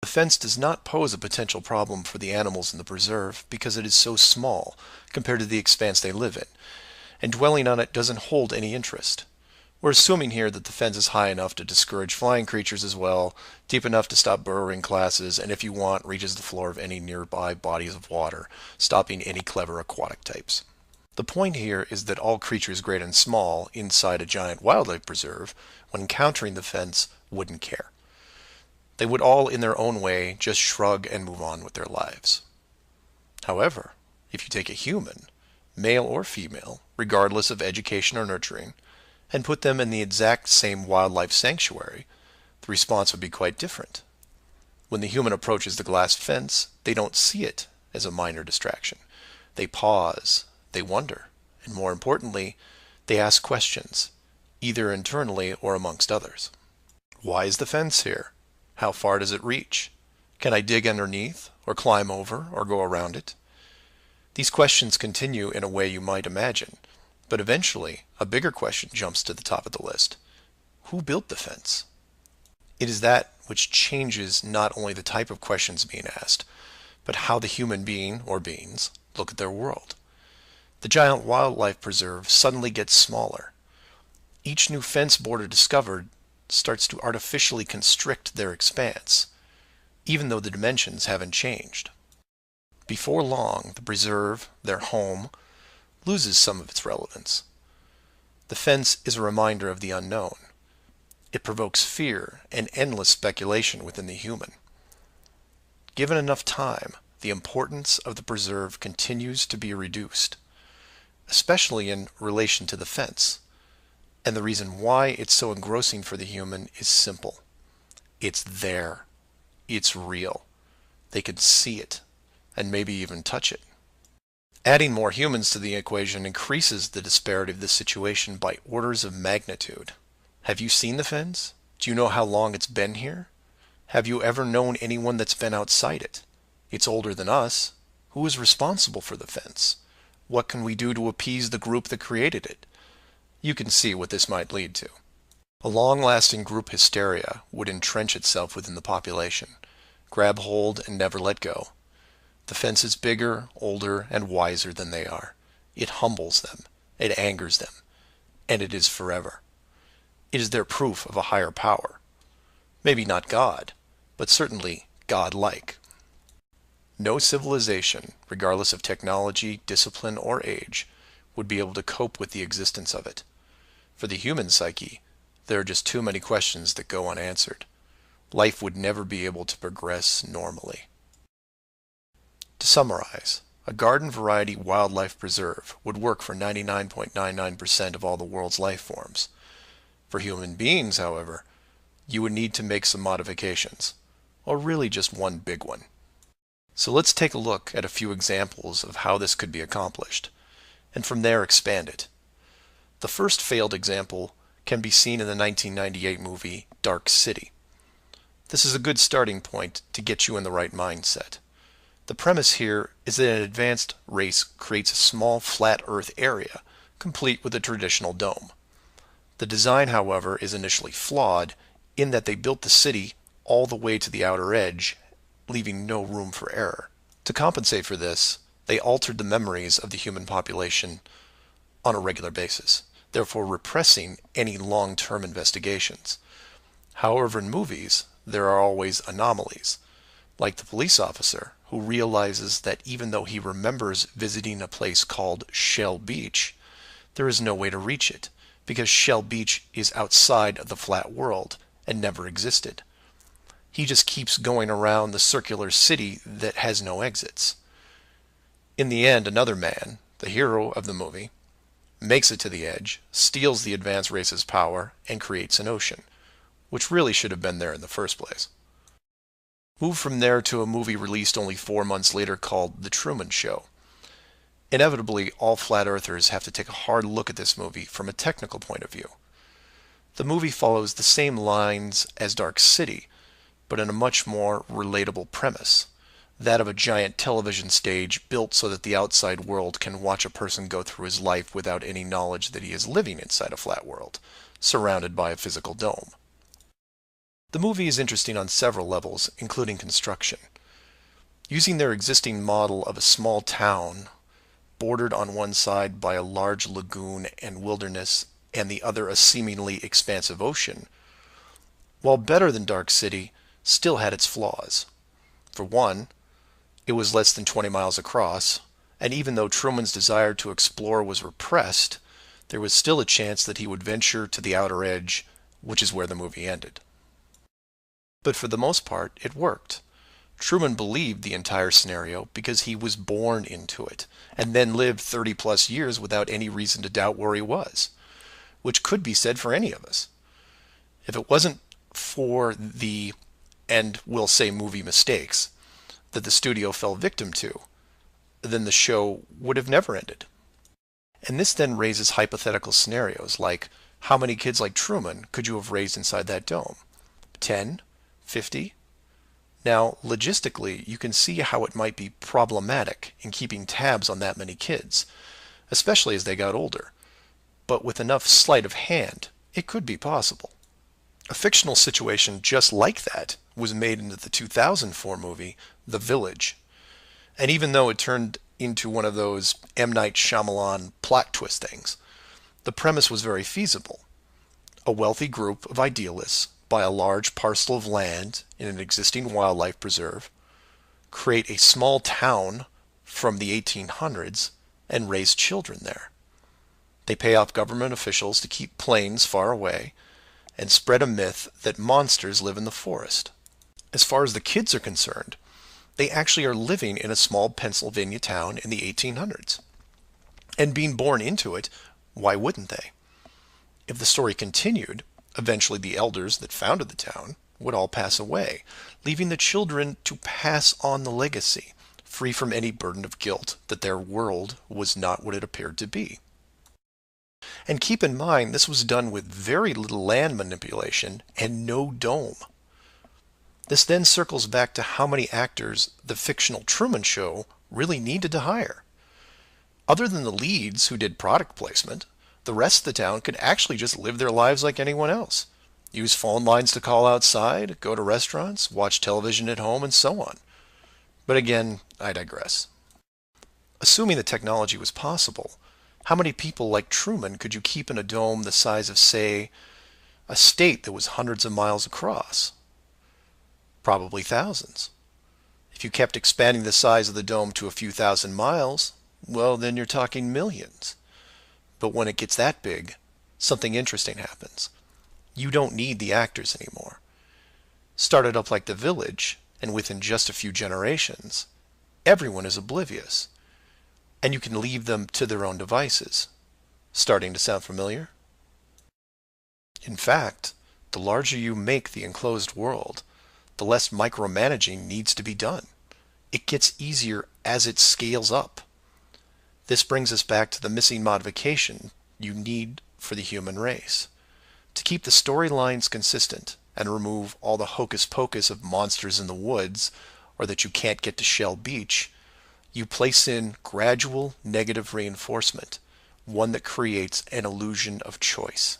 The fence does not pose a potential problem for the animals in the preserve because it is so small compared to the expanse they live in, and dwelling on it doesn't hold any interest. We're assuming here that the fence is high enough to discourage flying creatures as well, deep enough to stop burrowing classes, and if you want, reaches the floor of any nearby bodies of water, stopping any clever aquatic types. The point here is that all creatures great and small inside a giant wildlife preserve, when encountering the fence, wouldn't care. They would all, in their own way, just shrug and move on with their lives. However, if you take a human, male or female, regardless of education or nurturing, and put them in the exact same wildlife sanctuary, the response would be quite different. When the human approaches the glass fence, they don't see it as a minor distraction. They pause, they wonder, and more importantly, they ask questions, either internally or amongst others. Why is the fence here? How far does it reach? Can I dig underneath, or climb over, or go around it? These questions continue in a way you might imagine, but eventually a bigger question jumps to the top of the list. Who built the fence? It is that which changes not only the type of questions being asked, but how the human being, or beings, look at their world. The giant wildlife preserve suddenly gets smaller. Each new fence border discovered starts to artificially constrict their expanse, even though the dimensions haven't changed. Before long, the preserve, their home, loses some of its relevance. The fence is a reminder of the unknown. It provokes fear and endless speculation within the human. Given enough time, the importance of the preserve continues to be reduced, especially in relation to the fence. And the reason why it's so engrossing for the human is simple. It's there. It's real. They can see it, and maybe even touch it. Adding more humans to the equation increases the disparity of this situation by orders of magnitude. Have you seen the fence? Do you know how long it's been here? Have you ever known anyone that's been outside it? It's older than us. Who is responsible for the fence? What can we do to appease the group that created it? You can see what this might lead to. A long-lasting group hysteria would entrench itself within the population, grab hold and never let go. The fence is bigger, older, and wiser than they are. It humbles them, it angers them, and it is forever. It is their proof of a higher power. Maybe not God, but certainly God-like. No civilization, regardless of technology, discipline, or age, would be able to cope with the existence of it. For the human psyche, there are just too many questions that go unanswered. Life would never be able to progress normally. To summarize, a garden variety wildlife preserve would work for 99.99% of all the world's life forms. For human beings, however, you would need to make some modifications, or really just one big one. So let's take a look at a few examples of how this could be accomplished, and from there expand it. The first failed example can be seen in the 1998 movie Dark City. This is a good starting point to get you in the right mindset. The premise here is that an advanced race creates a small flat earth area, complete with a traditional dome. The design, however, is initially flawed in that they built the city all the way to the outer edge, leaving no room for error. To compensate for this, they altered the memories of the human population on a regular basis, therefore repressing any long-term investigations. However, in movies, there are always anomalies, like the police officer who realizes that even though he remembers visiting a place called Shell Beach, there is no way to reach it, because Shell Beach is outside of the flat world and never existed. He just keeps going around the circular city that has no exits. In the end, another man, the hero of the movie, makes it to the edge, steals the advanced race's power, and creates an ocean, which really should have been there in the first place. Move from there to a movie released only 4 months later called The Truman Show. Inevitably, all flat earthers have to take a hard look at this movie from a technical point of view. The movie follows the same lines as Dark City, but in a much more relatable premise, that of a giant television stage built so that the outside world can watch a person go through his life without any knowledge that he is living inside a flat world, surrounded by a physical dome. The movie is interesting on several levels, including construction. Using their existing model of a small town, bordered on one side by a large lagoon and wilderness, and the other a seemingly expansive ocean, while better than Dark City, still had its flaws. For one, it was less than 20 miles across, and even though Truman's desire to explore was repressed, there was still a chance that he would venture to the outer edge, which is where the movie ended. But for the most part, it worked. Truman believed the entire scenario because he was born into it, and then lived 30-plus years without any reason to doubt where he was, which could be said for any of us. If it wasn't for the, and we'll say movie mistakes, that the studio fell victim to, then the show would have never ended. And this then raises hypothetical scenarios like, how many kids like Truman could you have raised inside that dome? 10? 50? Now, logistically, you can see how it might be problematic in keeping tabs on that many kids, especially as they got older. But with enough sleight of hand, it could be possible. A fictional situation just like that was made into the 2004 movie, The Village. And even though it turned into one of those M. Night Shyamalan plot twist things, the premise was very feasible. A wealthy group of idealists buy a large parcel of land in an existing wildlife preserve, create a small town from the 1800s, and raise children there. They pay off government officials to keep planes far away and spread a myth that monsters live in the forest. As far as the kids are concerned, they actually are living in a small Pennsylvania town in the 1800s. And being born into it, why wouldn't they? If the story continued, eventually the elders that founded the town would all pass away, leaving the children to pass on the legacy, free from any burden of guilt that their world was not what it appeared to be. And keep in mind, this was done with very little land manipulation and no dome. This then circles back to how many actors the fictional Truman Show really needed to hire. Other than the leads who did product placement, the rest of the town could actually just live their lives like anyone else. Use phone lines to call outside, go to restaurants, watch television at home, and so on. But again, I digress. Assuming the technology was possible, how many people like Truman could you keep in a dome the size of, say, a state that was hundreds of miles across? Probably thousands. If you kept expanding the size of the dome to a few thousand miles, well, then you're talking millions. But when it gets that big, something interesting happens. You don't need the actors anymore. Start it up like The Village, and within just a few generations, everyone is oblivious. And you can leave them to their own devices. Starting to sound familiar? In fact, the larger you make the enclosed world, the less micromanaging needs to be done. It gets easier as it scales up. This brings us back to the missing modification you need for the human race. To keep the storylines consistent and remove all the hocus pocus of monsters in the woods or that you can't get to Shell Beach, you place in gradual negative reinforcement, one that creates an illusion of choice.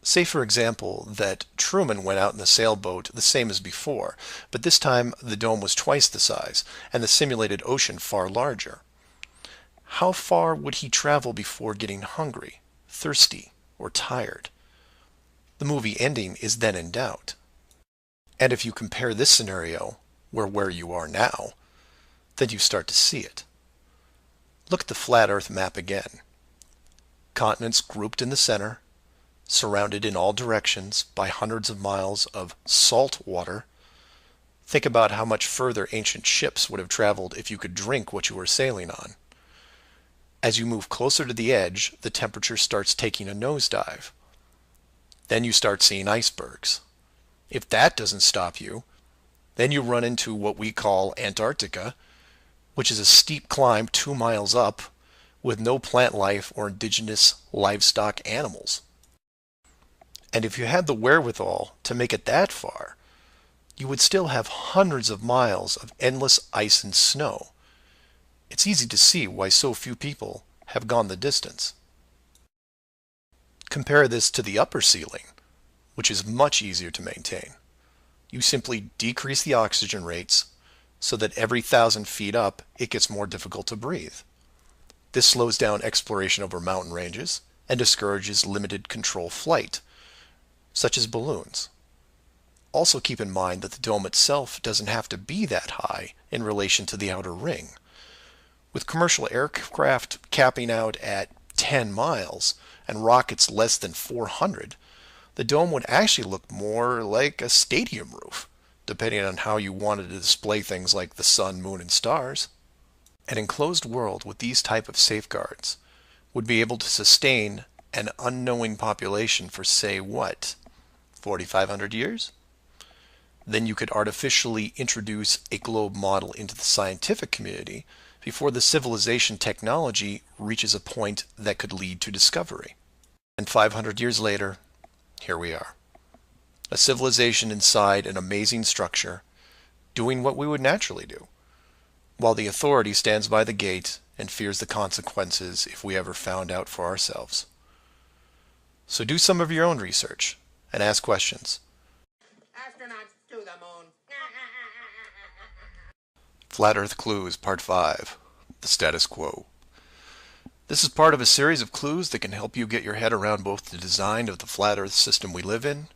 Say, for example, that Truman went out in the sailboat the same as before, but this time the dome was twice the size and the simulated ocean far larger. How far would he travel before getting hungry, thirsty, or tired? The movie ending is then in doubt. And if you compare this scenario where you are now, then you start to see it. Look at the flat Earth map again. Continents grouped in the center, surrounded in all directions by hundreds of miles of salt water. Think about how much further ancient ships would have traveled if you could drink what you were sailing on. As you move closer to the edge, the temperature starts taking a nosedive. Then you start seeing icebergs. If that doesn't stop you, then you run into what we call Antarctica, which is a steep climb 2 miles up with no plant life or indigenous livestock animals. And if you had the wherewithal to make it that far, you would still have hundreds of miles of endless ice and snow. It's easy to see why so few people have gone the distance. Compare this to the upper ceiling, which is much easier to maintain. You simply decrease the oxygen rates so that every 1,000 feet up it gets more difficult to breathe. This slows down exploration over mountain ranges and discourages limited control flight, such as balloons. Also keep in mind that the dome itself doesn't have to be that high in relation to the outer ring. With commercial aircraft capping out at 10 miles and rockets less than 400, the dome would actually look more like a stadium roof, depending on how you wanted to display things like the sun, moon, and stars. An enclosed world with these type of safeguards would be able to sustain an unknowing population for, say, what, 4,500 years? Then you could artificially introduce a globe model into the scientific community before the civilization technology reaches a point that could lead to discovery. And 500 years later, here we are. A civilization inside an amazing structure, doing what we would naturally do, while the authority stands by the gate and fears the consequences if we ever found out for ourselves. So do some of your own research and ask questions. Astronauts to the moon. Flat Earth Clues, Part 5, The Status Quo. This is part of a series of clues that can help you get your head around both the design of the flat Earth system we live in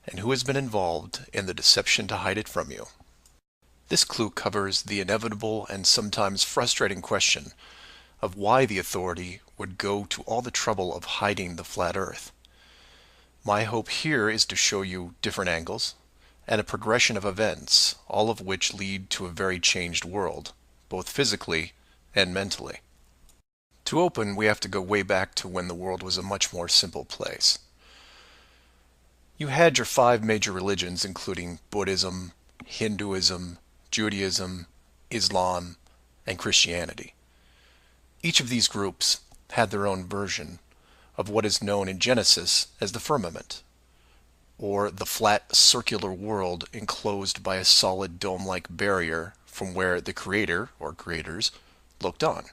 and who has been involved in the deception to hide it from you. This clue covers the inevitable and sometimes frustrating question of why the authority would go to all the trouble of hiding the flat Earth. My hope here is to show you different angles and a progression of events, all of which lead to a very changed world, both physically and mentally. To open, we have to go way back to when the world was a much more simple place. You had your 5 major religions, including Buddhism, Hinduism, Judaism, Islam, and Christianity. Each of these groups had their own version of what is known in Genesis as the firmament, or the flat circular world enclosed by a solid dome-like barrier from where the creator, or creators, looked on.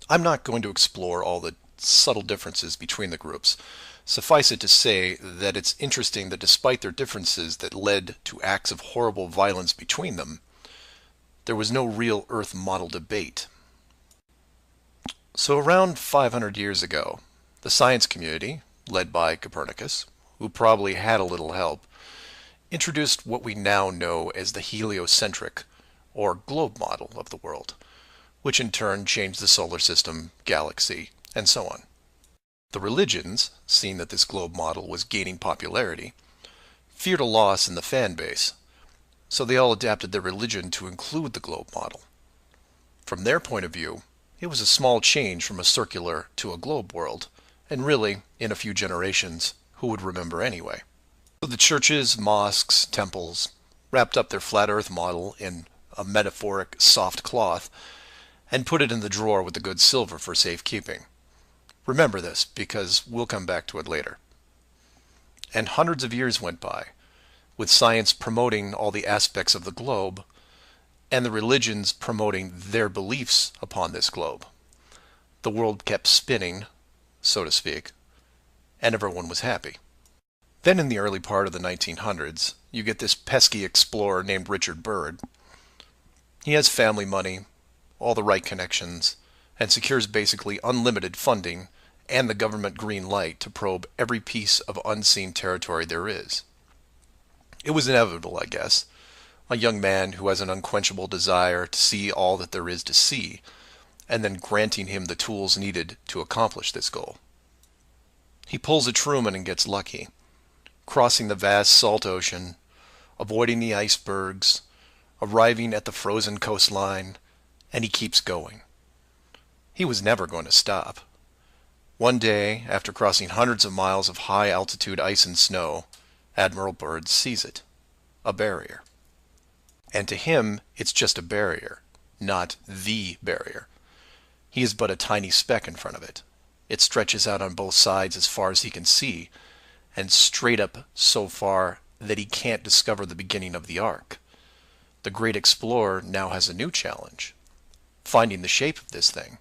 I'm not going to explore all the subtle differences between the groups. Suffice it to say that it's interesting that despite their differences that led to acts of horrible violence between them, there was no real Earth model debate. So around 500 years ago, the science community, led by Copernicus, who probably had a little help, introduced what we now know as the heliocentric, or globe model of the world, which in turn changed the solar system, galaxy, and so on. The religions, seeing that this globe model was gaining popularity, feared a loss in the fan base, so they all adapted their religion to include the globe model. From their point of view, it was a small change from a circular to a globe world, and really, in a few generations, who would remember anyway? So the churches, mosques, temples wrapped up their flat Earth model in a metaphoric soft cloth and put it in the drawer with the good silver for safekeeping. Remember this, because we'll come back to it later. And hundreds of years went by, with science promoting all the aspects of the globe, and the religions promoting their beliefs upon this globe. The world kept spinning, so to speak, and everyone was happy. Then in the early part of the 1900s, you get this pesky explorer named Richard Byrd. He has family money, all the right connections, and secures basically unlimited funding and the government green light to probe every piece of unseen territory there is. It was inevitable, I guess. A young man who has an unquenchable desire to see all that there is to see, and then granting him the tools needed to accomplish this goal. He pulls a Truman and gets lucky, crossing the vast salt ocean, avoiding the icebergs, arriving at the frozen coastline, and he keeps going. He was never going to stop. One day, after crossing hundreds of miles of high-altitude ice and snow, Admiral Byrd sees it, a barrier. And to him, it's just a barrier, not the barrier. He is but a tiny speck in front of it. It stretches out on both sides as far as he can see, and straight up so far that he can't discover the beginning of the arc. The great explorer now has a new challenge, finding the shape of this thing.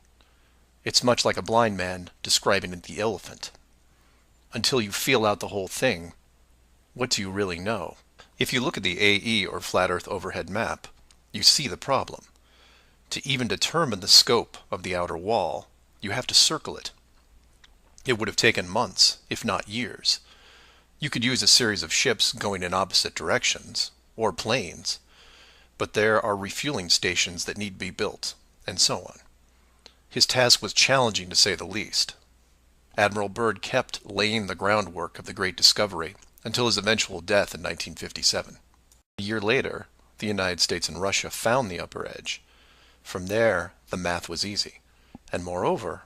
It's much like a blind man describing the elephant. Until you feel out the whole thing, what do you really know? If you look at the AE, or Flat Earth Overhead Map, you see the problem. To even determine the scope of the outer wall, you have to circle it. It would have taken months, if not years. You could use a series of ships going in opposite directions, or planes, but there are refueling stations that need to be built, and so on. His task was challenging to say the least. Admiral Byrd kept laying the groundwork of the great discovery until his eventual death in 1957. A year later, the United States and Russia found the upper edge. From there, the math was easy, and moreover,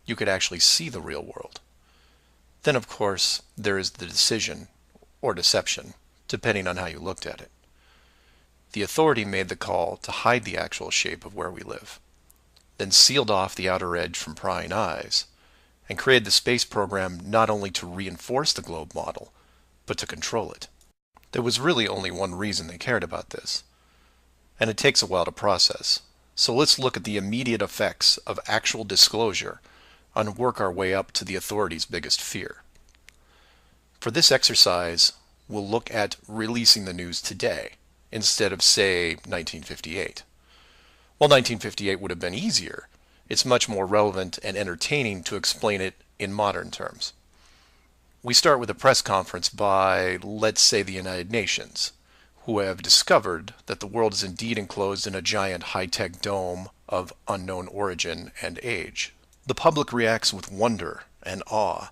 you could actually see the real world. Then, of course, there is the decision, or deception, depending on how you looked at it. The authority made the call to hide the actual shape of where we live, then sealed off the outer edge from prying eyes, and created the space program not only to reinforce the globe model, but to control it. There was really only one reason they cared about this, and it takes a while to process. So let's look at the immediate effects of actual disclosure and work our way up to the authorities' biggest fear. For this exercise, we'll look at releasing the news today instead of, say, 1958. Well, 1958 would have been easier it's much more relevant and entertaining to explain it in modern terms. We start with a press conference by, let's say, the United Nations, who have discovered that the world is indeed enclosed in a giant high-tech dome of unknown origin and age. The public reacts with wonder and awe,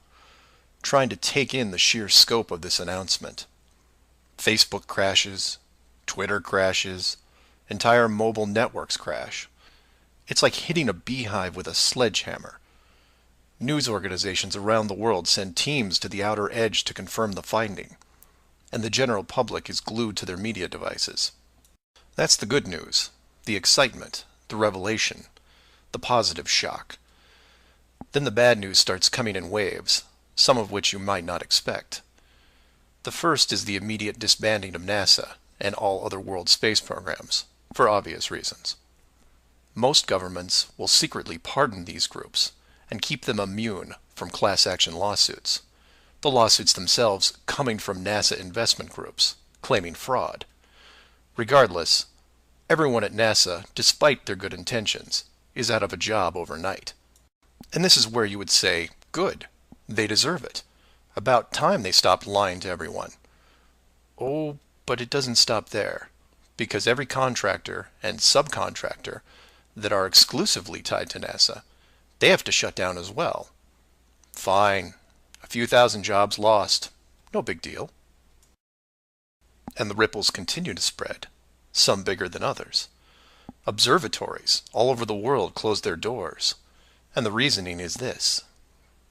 trying to take in the sheer scope of this announcement. Facebook crashes, Twitter crashes, entire mobile networks crash. It's like hitting a beehive with a sledgehammer. News organizations around the world send teams to the outer edge to confirm the finding, and the general public is glued to their media devices. That's the good news, the excitement, the revelation, the positive shock. Then the bad news starts coming in waves, some of which you might not expect. The first is the immediate disbanding of NASA and all other world space programs, for obvious reasons. Most governments will secretly pardon these groups and keep them immune from class action lawsuits, the lawsuits themselves coming from NASA investment groups, claiming fraud. Regardless, everyone at NASA, despite their good intentions, is out of a job overnight. And this is where you would say, good, they deserve it. About time they stopped lying to everyone. Oh, but it doesn't stop there, because every contractor and subcontractor that are exclusively tied to NASA, they have to shut down as well. Fine, a few thousand jobs lost, no big deal. And the ripples continue to spread, some bigger than others. Observatories all over the world closed their doors, and the reasoning is this.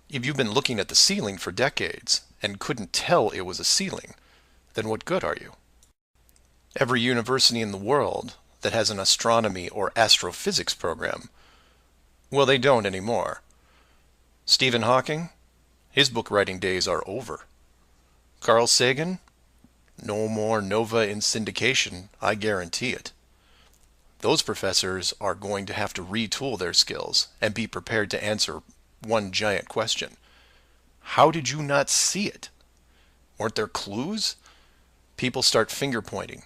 If you've been looking at the ceiling for decades and couldn't tell it was a ceiling, then what good are you? Every university in the world that has an astronomy or astrophysics program, well, they don't anymore. Stephen Hawking, his book writing days are over. Carl Sagan, no more Nova in syndication, I guarantee it. Those professors are going to have to retool their skills and be prepared to answer one giant question. How did you not see it? Weren't there clues? People start finger pointing,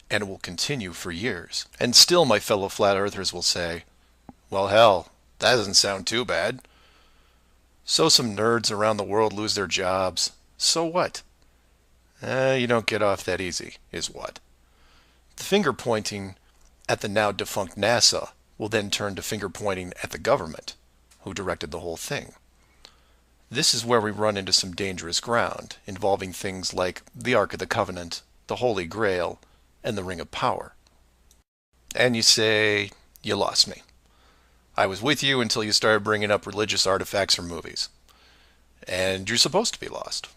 and it will continue for years. And still my fellow flat earthers will say, well, hell, that doesn't sound too bad. So some nerds around the world lose their jobs. So what? You don't get off that easy, is what. The finger pointing at the now defunct NASA will then turn to finger pointing at the government, who directed the whole thing. This is where we run into some dangerous ground, involving things like the Ark of the Covenant, the Holy Grail, and the Ring of Power. And you say, you lost me. I was with you until you started bringing up religious artifacts or movies. And you're supposed to be lost.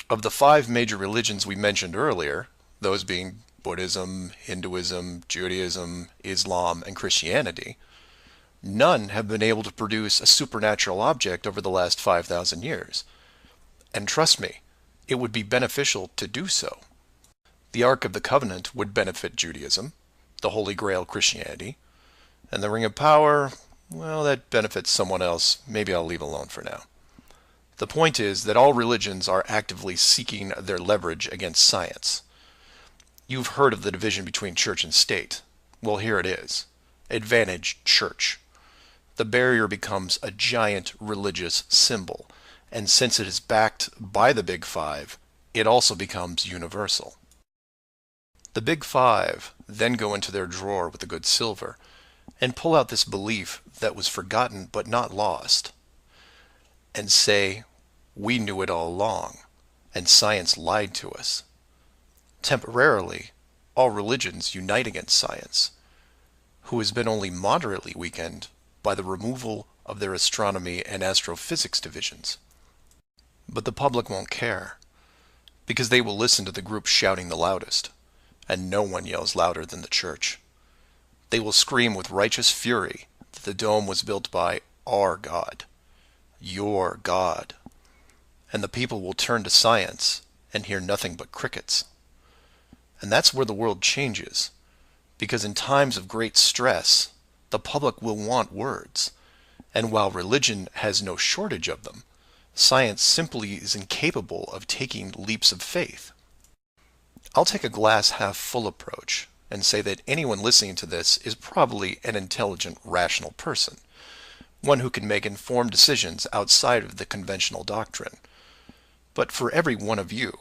Of the 5 major religions we mentioned earlier, those being Buddhism, Hinduism, Judaism, Islam, and Christianity, none have been able to produce a supernatural object over the last 5,000 years. And trust me, it would be beneficial to do so. The Ark of the Covenant would benefit Judaism, the Holy Grail Christianity, and the Ring of Power, well, that benefits someone else. Maybe I'll leave alone for now. The point is that all religions are actively seeking their leverage against science. You've heard of the division between church and state. Well, here it is. Advantage church. The barrier becomes a giant religious symbol, and since it is backed by the Big Five, it also becomes universal. The Big Five then go into their drawer with the good silver and pull out this belief that was forgotten but not lost, and say, we knew it all along, and science lied to us. Temporarily, all religions unite against science, who has been only moderately weakened by the removal of their astronomy and astrophysics divisions. But the public won't care, because they will listen to the group shouting the loudest, and no one yells louder than the church. They will scream with righteous fury that the dome was built by our God, your God, and the people will turn to science and hear nothing but crickets. And that's where the world changes, because in times of great stress, the public will want words, and while religion has no shortage of them, science simply is incapable of taking leaps of faith. I'll take a glass half full approach and say that anyone listening to this is probably an intelligent, rational person, one who can make informed decisions outside of the conventional doctrine. But for every one of you,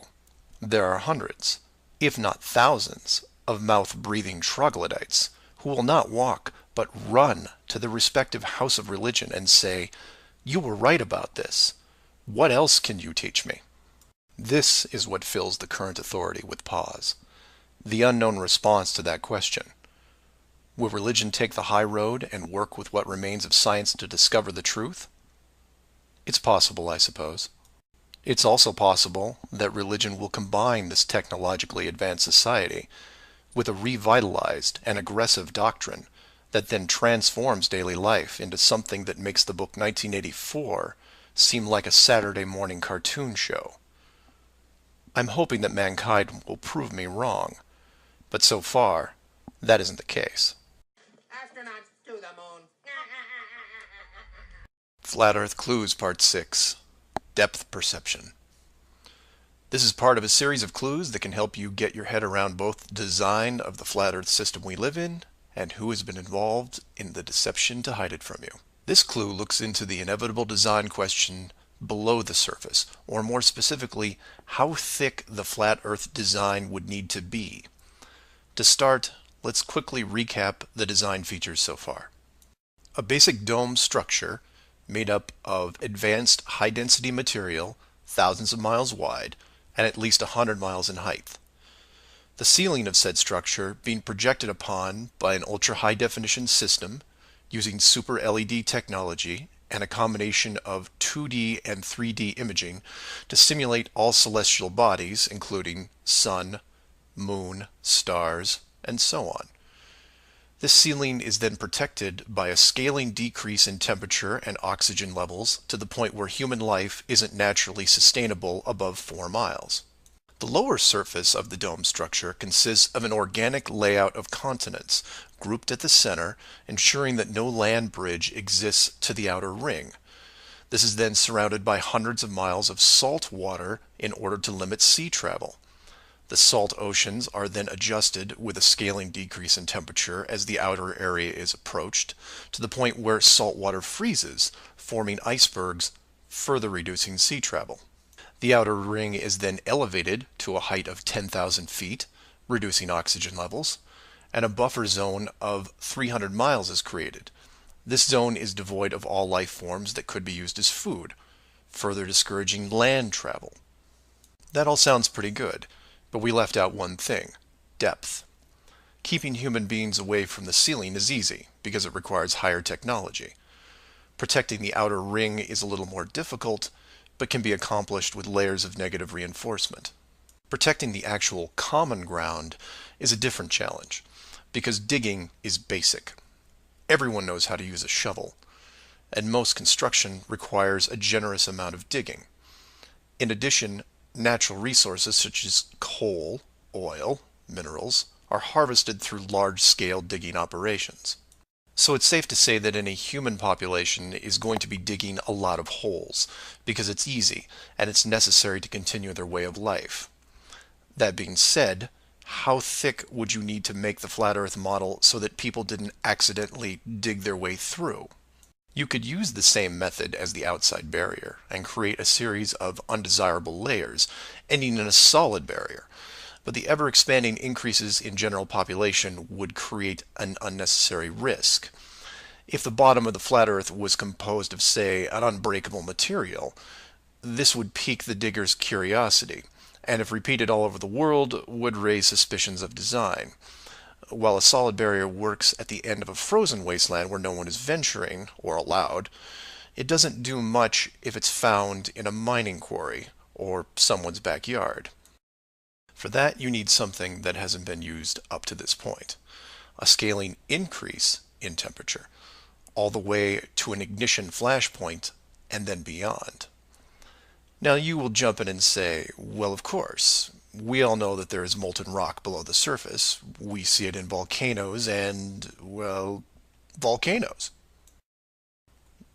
there are hundreds, if not thousands, of mouth-breathing troglodytes who will not walk but run to the respective house of religion and say, "You were right about this. What else can you teach me?" This is what fills the current authority with pause. The unknown response to that question. Will religion take the high road and work with what remains of science to discover the truth? It's possible, I suppose. It's also possible that religion will combine this technologically advanced society with a revitalized and aggressive doctrine that then transforms daily life into something that makes the book 1984 seem like a Saturday morning cartoon show. I'm hoping that mankind will prove me wrong, but so far, that isn't the case. Astronauts to the moon. Flat Earth Clues Part 6. Depth Perception. This is part of a series of clues that can help you get your head around both the design of the flat Earth system we live in and who has been involved in the deception to hide it from you. This clue looks into the inevitable design question below the surface, or more specifically, how thick the flat Earth design would need to be. To start, let's quickly recap the design features so far. A basic dome structure made up of advanced high-density material, thousands of miles wide, and at least 100 miles in height. The ceiling of said structure being projected upon by an ultra-high-definition system using super LED technology and a combination of 2D and 3D imaging to simulate all celestial bodies, including sun, moon, stars, and so on. This ceiling is then protected by a scaling decrease in temperature and oxygen levels to the point where human life isn't naturally sustainable above 4 miles. The lower surface of the dome structure consists of an organic layout of continents grouped at the center, ensuring that no land bridge exists to the outer ring. This is then surrounded by hundreds of miles of salt water in order to limit sea travel. The salt oceans are then adjusted with a scaling decrease in temperature as the outer area is approached, to the point where salt water freezes, forming icebergs, further reducing sea travel. The outer ring is then elevated to a height of 10,000 feet, reducing oxygen levels, and a buffer zone of 300 miles is created. This zone is devoid of all life forms that could be used as food, further discouraging land travel. That all sounds pretty good, but we left out one thing: depth. Keeping human beings away from the ceiling is easy, because it requires higher technology. Protecting the outer ring is a little more difficult, but can be accomplished with layers of negative reinforcement. Protecting the actual common ground is a different challenge, because digging is basic. Everyone knows how to use a shovel, and most construction requires a generous amount of digging. In addition, natural resources such as coal, oil, minerals are harvested through large-scale digging operations. So it's safe to say that any human population is going to be digging a lot of holes, because it's easy and it's necessary to continue their way of life. That being said, how thick would you need to make the flat Earth model so that people didn't accidentally dig their way through? You could use the same method as the outside barrier and create a series of undesirable layers, ending in a solid barrier. But the ever-expanding increases in general population would create an unnecessary risk. If the bottom of the flat Earth was composed of, say, an unbreakable material, this would pique the digger's curiosity, and if repeated all over the world, would raise suspicions of design. While a solid barrier works at the end of a frozen wasteland where no one is venturing, or allowed, it doesn't do much if it's found in a mining quarry or someone's backyard. For that, you need something that hasn't been used up to this point: a scaling increase in temperature, all the way to an ignition flashpoint and then beyond. Now you will jump in and say, well, of course, we all know that there is molten rock below the surface. We see it in volcanoes and, well, volcanoes.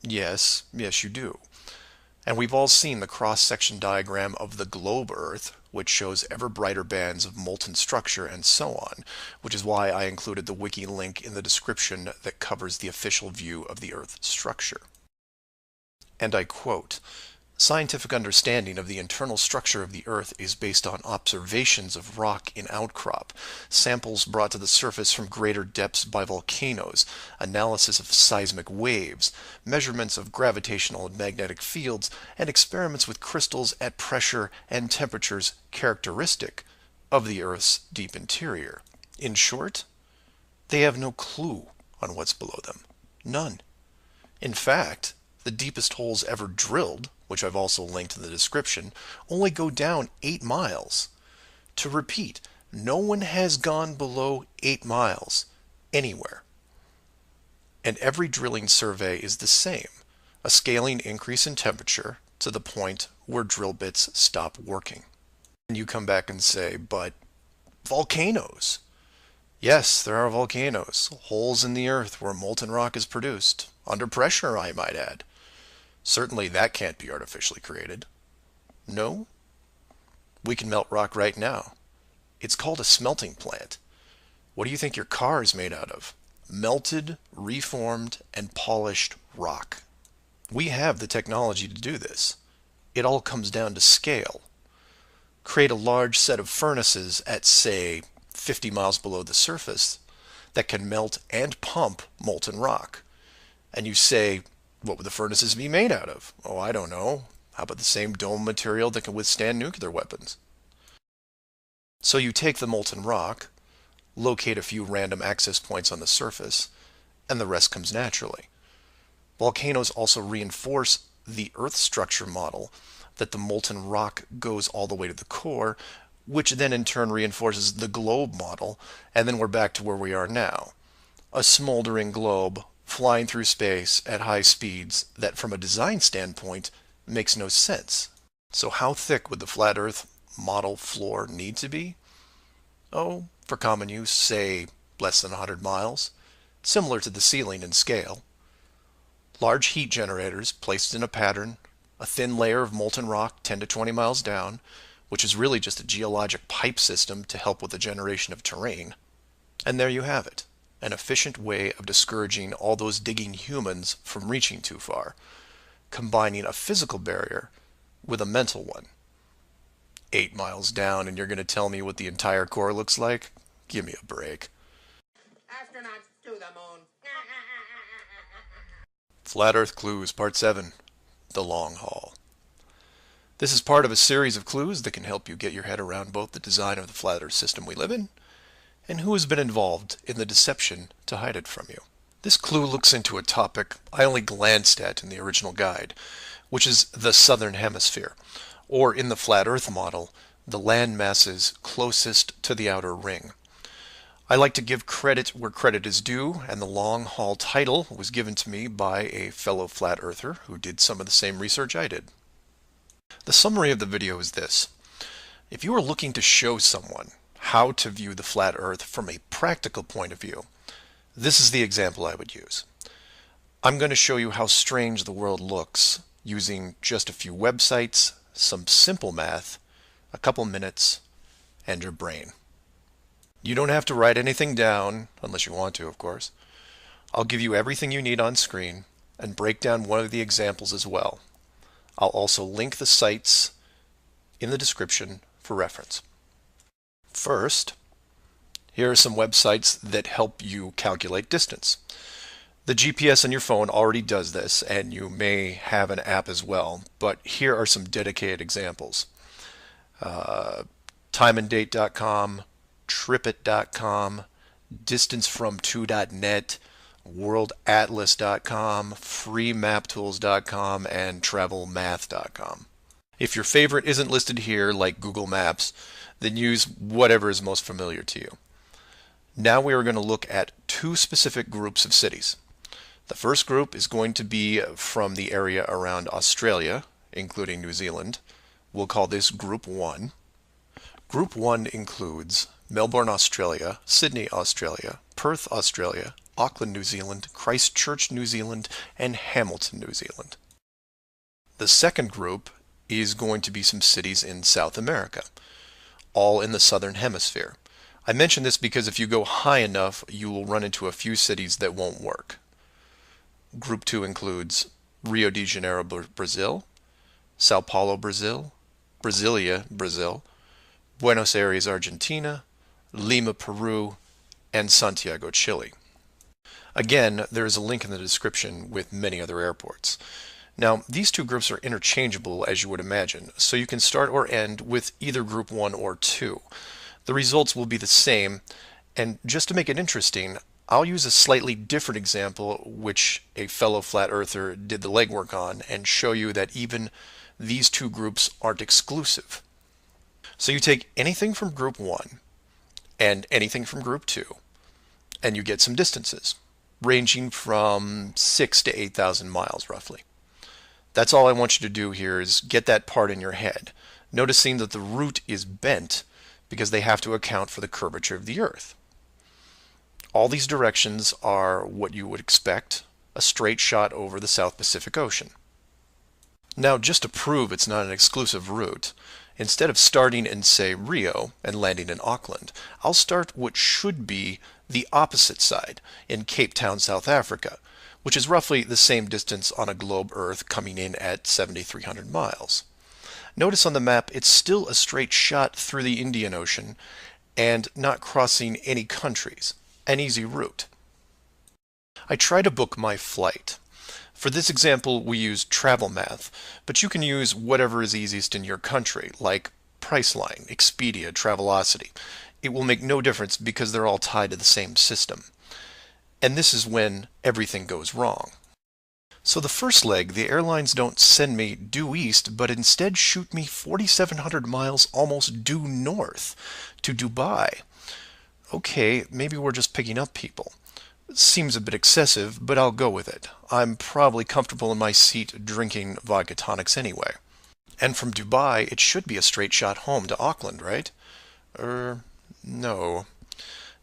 Yes, you do. And we've all seen the cross-section diagram of the globe Earth, which shows ever brighter bands of molten structure and so on, which is why I included the wiki link in the description that covers the official view of the Earth's structure. And I quote, "Scientific understanding of the internal structure of the Earth is based on observations of rock in outcrop, samples brought to the surface from greater depths by volcanoes, analysis of seismic waves, measurements of gravitational and magnetic fields, and experiments with crystals at pressure and temperatures characteristic of the Earth's deep interior." In short, they have no clue on what's below them. None. In fact, the deepest holes ever drilled, which I've also linked in the description, only go down 8 miles. To repeat, no one has gone below 8 miles anywhere. And every drilling survey is the same, a scaling increase in temperature to the point where drill bits stop working. And you come back and say, but volcanoes. Yes, there are volcanoes, holes in the earth where molten rock is produced, under pressure, I might add. Certainly that can't be artificially created. No? We can melt rock right now. It's called a smelting plant. What do you think your car is made out of? Melted, reformed, and polished rock. We have the technology to do this. It all comes down to scale. Create a large set of furnaces at, say, 50 miles below the surface that can melt and pump molten rock. And you say, what would the furnaces be made out of? Oh, I don't know. How about the same dome material that can withstand nuclear weapons? So you take the molten rock, locate a few random access points on the surface, and the rest comes naturally. Volcanoes also reinforce the Earth structure model that the molten rock goes all the way to the core, which then in turn reinforces the globe model, and then we're back to where we are now. A smoldering globe flying through space at high speeds that from a design standpoint makes no sense. So how thick would the flat Earth model floor need to be? Oh, for common use, say less than 100 miles, similar to the ceiling in scale. Large heat generators placed in a pattern, a thin layer of molten rock 10 to 20 miles down, which is really just a geologic pipe system to help with the generation of terrain. And there you have it, an efficient way of discouraging all those digging humans from reaching too far, combining a physical barrier with a mental one. 8 miles down and you're going to tell me what the entire core looks like? Give me a break. Astronauts to the moon. Flat Earth Clues, Part 7, The Long Haul. This is part of a series of clues that can help you get your head around both the design of the flat Earth system we live in and who has been involved in the deception to hide it from you. This clue looks into a topic I only glanced at in the original guide, which is the southern hemisphere, or in the flat Earth model, the land masses closest to the outer ring. I like to give credit where credit is due, and the long haul title was given to me by a fellow flat earther who did some of the same research I did. The summary of the video is this. If you are looking to show someone how to view the flat Earth from a practical point of view, this is the example I would use. I'm going to show you how strange the world looks using just a few websites, some simple math, a couple minutes, and your brain. You don't have to write anything down, unless you want to, of course. I'll give you everything you need on screen and break down one of the examples as well. I'll also link the sites in the description for reference. First, here are some websites that help you calculate distance. The GPS on your phone already does this, and you may have an app as well, but here are some dedicated examples. Timeanddate.com, TripIt.com, DistanceFrom2.net, WorldAtlas.com, FreeMapTools.com, and TravelMath.com. If your favorite isn't listed here, like Google Maps, then use whatever is most familiar to you. Now we are going to look at two specific groups of cities. The first group is going to be from the area around Australia, including New Zealand. We'll call this Group 1. Group 1 includes Melbourne, Australia, Sydney, Australia, Perth, Australia, Auckland, New Zealand, Christchurch, New Zealand, and Hamilton, New Zealand. The second group is going to be some cities in South America. all in the southern hemisphere. I mention this because if you go high enough, you will run into a few cities that won't work. Group 2 includes Rio de Janeiro, Brazil, Sao Paulo, Brazil, Brasilia, Brazil, Buenos Aires, Argentina, Lima, Peru, and Santiago, Chile. Again, there is a link in the description with many other airports. Now, these two groups are interchangeable, as you would imagine, so you can start or end with either Group 1 or 2. The results will be the same, and just to make it interesting, I'll use a slightly different example which a fellow flat earther did the legwork on and show you that even these two groups aren't exclusive. So you take anything from Group 1 and anything from Group 2 and you get some distances ranging from 6 to 8,000 miles roughly. That's all I want you to do here is get that part in your head, noticing that the route is bent because they have to account for the curvature of the Earth. All these directions are what you would expect, a straight shot over the South Pacific Ocean. Now, just to prove it's not an exclusive route, instead of starting in, say, Rio and landing in Auckland, I'll start what should be the opposite side, in Cape Town, South Africa, which is roughly the same distance on a globe Earth coming in at 7,300 miles. Notice on the map it's still a straight shot through the Indian Ocean and not crossing any countries. An easy route. I try to book my flight. For this example, we use Travel Math, but you can use whatever is easiest in your country, like Priceline, Expedia, Travelocity. It will make no difference because they're all tied to the same system. And this is when everything goes wrong. So the first leg, the airlines don't send me due east, but instead shoot me 4,700 miles almost due north to Dubai. Okay, maybe we're just picking up people. Seems a bit excessive, but I'll go with it. I'm probably comfortable in my seat drinking vodka tonics anyway. And from Dubai, it should be a straight shot home to Auckland, right? No.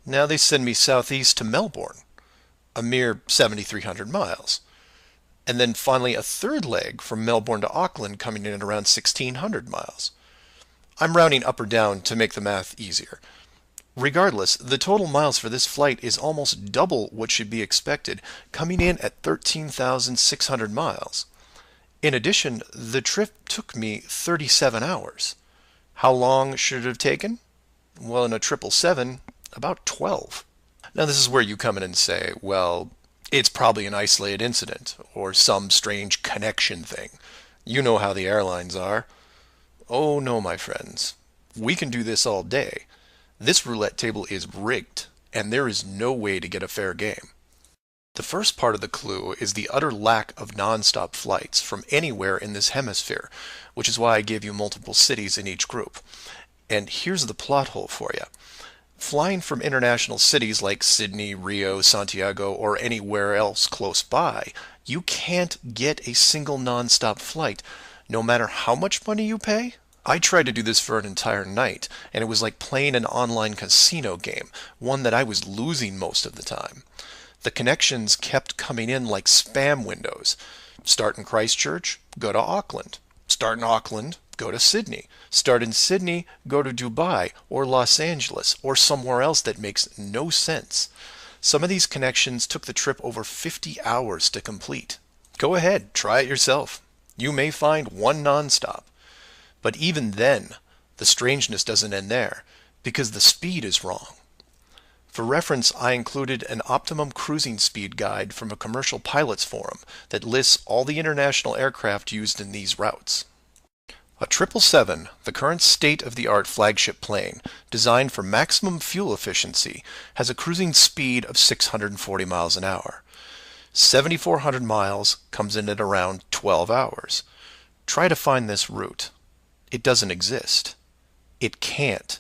Now they send me southeast to Melbourne, a mere 7,300 miles. And then finally a third leg from Melbourne to Auckland coming in at around 1,600 miles. I'm rounding up or down to make the math easier. Regardless, the total miles for this flight is almost double what should be expected, coming in at 13,600 miles. In addition, the trip took me 37 hours. How long should it have taken? Well, in a 777, about 12. Now this is where you come in and say, well, it's probably an isolated incident, or some strange connection thing. You know how the airlines are. Oh no, my friends. We can do this all day. This roulette table is rigged, and there is no way to get a fair game. The first part of the clue is the utter lack of non-stop flights from anywhere in this hemisphere, which is why I gave you multiple cities in each group. And here's the plot hole for you. Flying from international cities like Sydney, Rio, Santiago, or anywhere else close by, you can't get a single non-stop flight, no matter how much money you pay. I tried to do this for an entire night, and it was like playing an online casino game, one that I was losing most of the time. The connections kept coming in like spam windows. Start in Christchurch, go to Auckland. Start in Auckland, go to Sydney. Start in Sydney, go to Dubai or Los Angeles or somewhere else that makes no sense. Some of these connections took the trip over 50 hours to complete. Go ahead, try it yourself. You may find one nonstop. But even then, the strangeness doesn't end there, because the speed is wrong. For reference, I included an optimum cruising speed guide from a commercial pilots forum that lists all the international aircraft used in these routes. A 777, the current state-of-the-art flagship plane, designed for maximum fuel efficiency, has a cruising speed of 640 miles an hour. 7,400 miles comes in at around 12 hours. Try to find this route. It doesn't exist. It can't.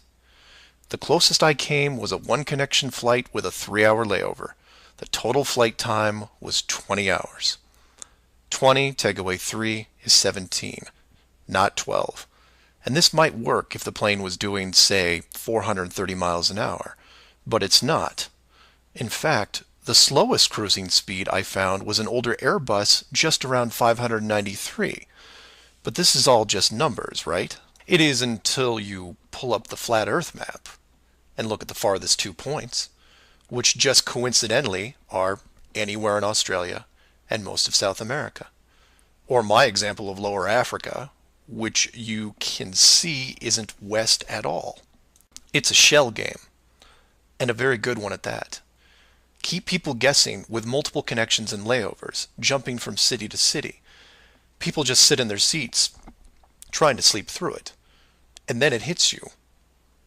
The closest I came was a one-connection flight with a 3-hour layover. The total flight time was 20 hours. 20 take away 3 is 17, not 12. And this might work if the plane was doing, say, 430 miles an hour. But it's not. In fact, the slowest cruising speed I found was an older Airbus just around 593. But this is all just numbers, right? It is until you pull up the flat Earth map and look at the farthest 2 points, which just coincidentally are anywhere in Australia and most of South America. Or my example of Lower Africa, which you can see isn't west at all. It's a shell game, and a very good one at that. Keep people guessing with multiple connections and layovers, jumping from city to city. People just sit in their seats, trying to sleep through it. And then it hits you.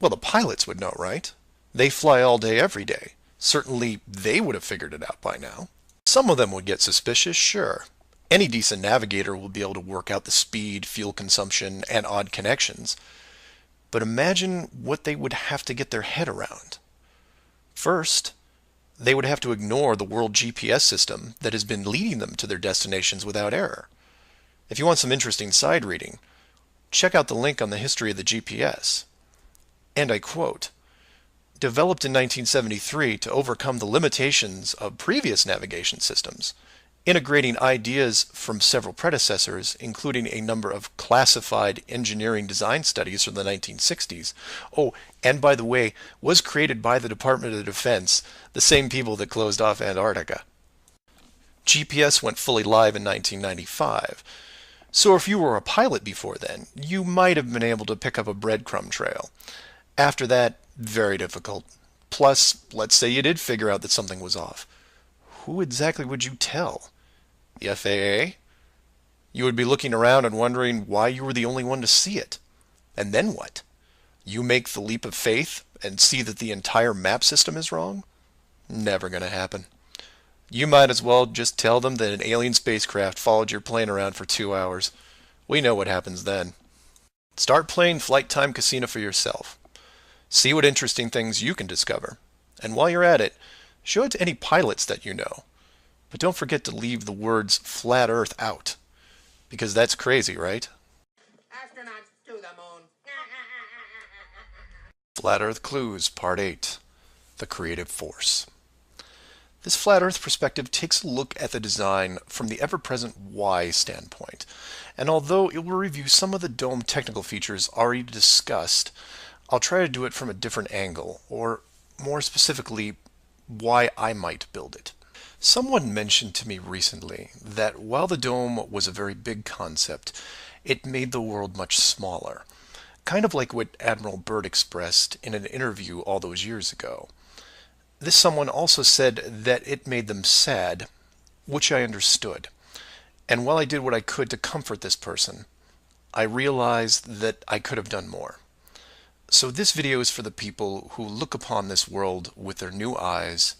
Well, the pilots would know, right? They fly all day, every day. Certainly, they would have figured it out by now. Some of them would get suspicious, sure. Any decent navigator will be able to work out the speed, fuel consumption, and odd connections. But imagine what they would have to get their head around. First, they would have to ignore the world GPS system that has been leading them to their destinations without error. If you want some interesting side reading, check out the link on the history of the GPS. And I quote, "Developed in 1973 to overcome the limitations of previous navigation systems, integrating ideas from several predecessors, including a number of classified engineering design studies from the 1960s. Oh, and by the way, was created by the Department of Defense, the same people that closed off Antarctica." GPS went fully live in 1995. So if you were a pilot before then, you might have been able to pick up a breadcrumb trail. After that, very difficult. Plus, let's say you did figure out that something was off. Who exactly would you tell? The FAA? You would be looking around and wondering why you were the only one to see it. And then what? You make the leap of faith and see that the entire map system is wrong? Never gonna happen. You might as well just tell them that an alien spacecraft followed your plane around for 2 hours. We know what happens then. Start playing Flight Time Casino for yourself. See what interesting things you can discover. And while you're at it, show it to any pilots that you know. But don't forget to leave the words flat Earth out. Because that's crazy, right? Astronauts to the moon. Flat Earth Clues, Part 8. The Creative Force. This flat Earth perspective takes a look at the design from the ever-present why standpoint. And although it will review some of the dome technical features already discussed, I'll try to do it from a different angle, or more specifically, why I might build it. Someone mentioned to me recently that while the dome was a very big concept, it made the world much smaller. Kind of like what Admiral Byrd expressed in an interview all those years ago. This someone also said that it made them sad, which I understood. And while I did what I could to comfort this person, I realized that I could have done more. So this video is for the people who look upon this world with their new eyes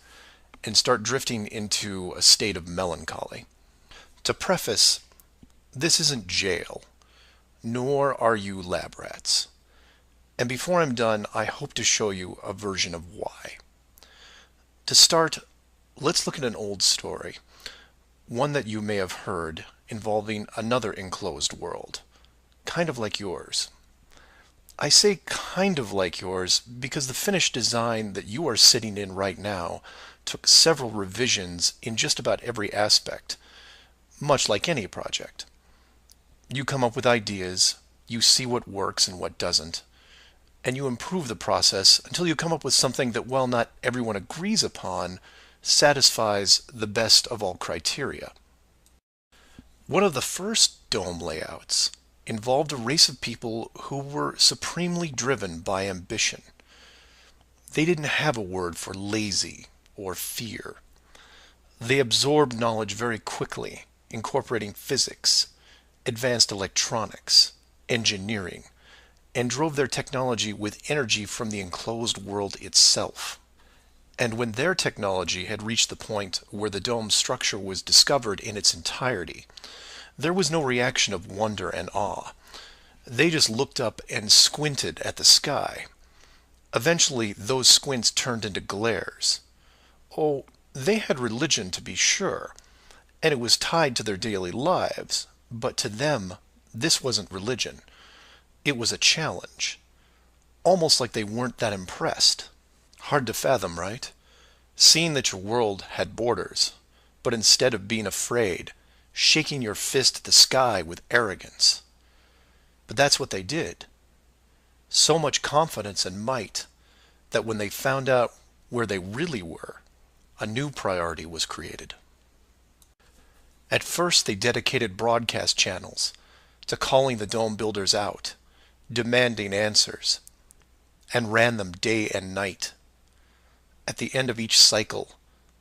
and start drifting into a state of melancholy. To preface, this isn't jail, nor are you lab rats. And before I'm done, I hope to show you a version of why. To start, let's look at an old story, one that you may have heard involving another enclosed world, kind of like yours. I say kind of like yours because the finished design that you are sitting in right now took several revisions in just about every aspect, much like any project. You come up with ideas, you see what works and what doesn't, and you improve the process until you come up with something that, while not everyone agrees upon, satisfies the best of all criteria. One of the first dome layouts involved a race of people who were supremely driven by ambition. They didn't have a word for lazy or fear. They absorbed knowledge very quickly, incorporating physics, advanced electronics, engineering, and drove their technology with energy from the enclosed world itself. And when their technology had reached the point where the dome's structure was discovered in its entirety, there was no reaction of wonder and awe. They just looked up and squinted at the sky. Eventually, those squints turned into glares. Oh, they had religion, to be sure, and it was tied to their daily lives, but to them, this wasn't religion. It was a challenge. Almost like they weren't that impressed. Hard to fathom, right? Seeing that your world had borders, but instead of being afraid, shaking your fist at the sky with arrogance. But that's what they did. so much confidence and might that when they found out where they really were, a new priority was created. At first, they dedicated broadcast channels to calling the dome builders out, demanding answers, and ran them day and night. At the end of each cycle,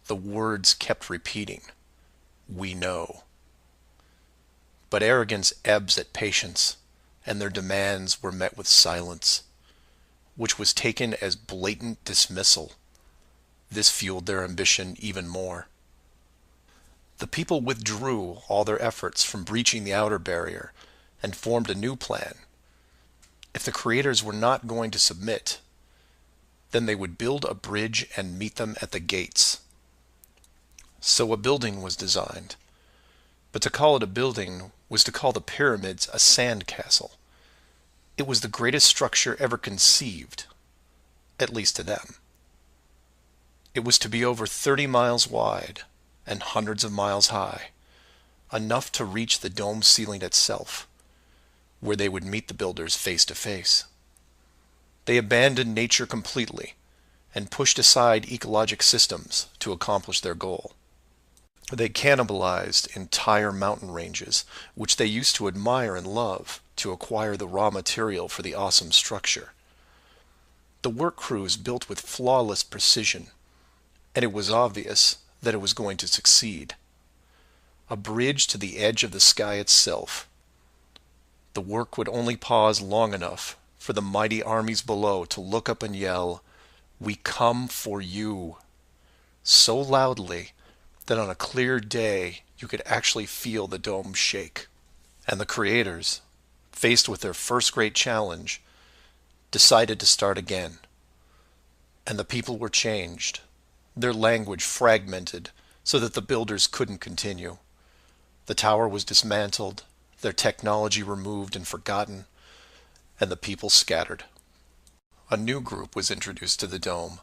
the words kept repeating, "We know." But arrogance ebbs at patience, and their demands were met with silence, which was taken as blatant dismissal. This fueled their ambition even more. The people withdrew all their efforts from breaching the outer barrier and formed a new plan. If the creators were not going to submit, then they would build a bridge and meet them at the gates. So a building was designed, but to call it a building was to call the pyramids a sand castle. It was the greatest structure ever conceived, at least to them. It was to be over 30 miles wide and hundreds of miles high, enough to reach the dome ceiling itself, where they would meet the builders face to face. They abandoned nature completely and pushed aside ecologic systems to accomplish their goal. They cannibalized entire mountain ranges, which they used to admire and love, to acquire the raw material for the awesome structure. The work crews built with flawless precision, and it was obvious that it was going to succeed. A bridge to the edge of the sky itself. The work would only pause long enough for the mighty armies below to look up and yell, "We come for you," so loudly that on a clear day you could actually feel the dome shake. And the creators, faced with their first great challenge, decided to start again. And the people were changed, their language fragmented so that the builders couldn't continue. The tower was dismantled, their technology removed and forgotten, and the people scattered. A new group was introduced to the dome,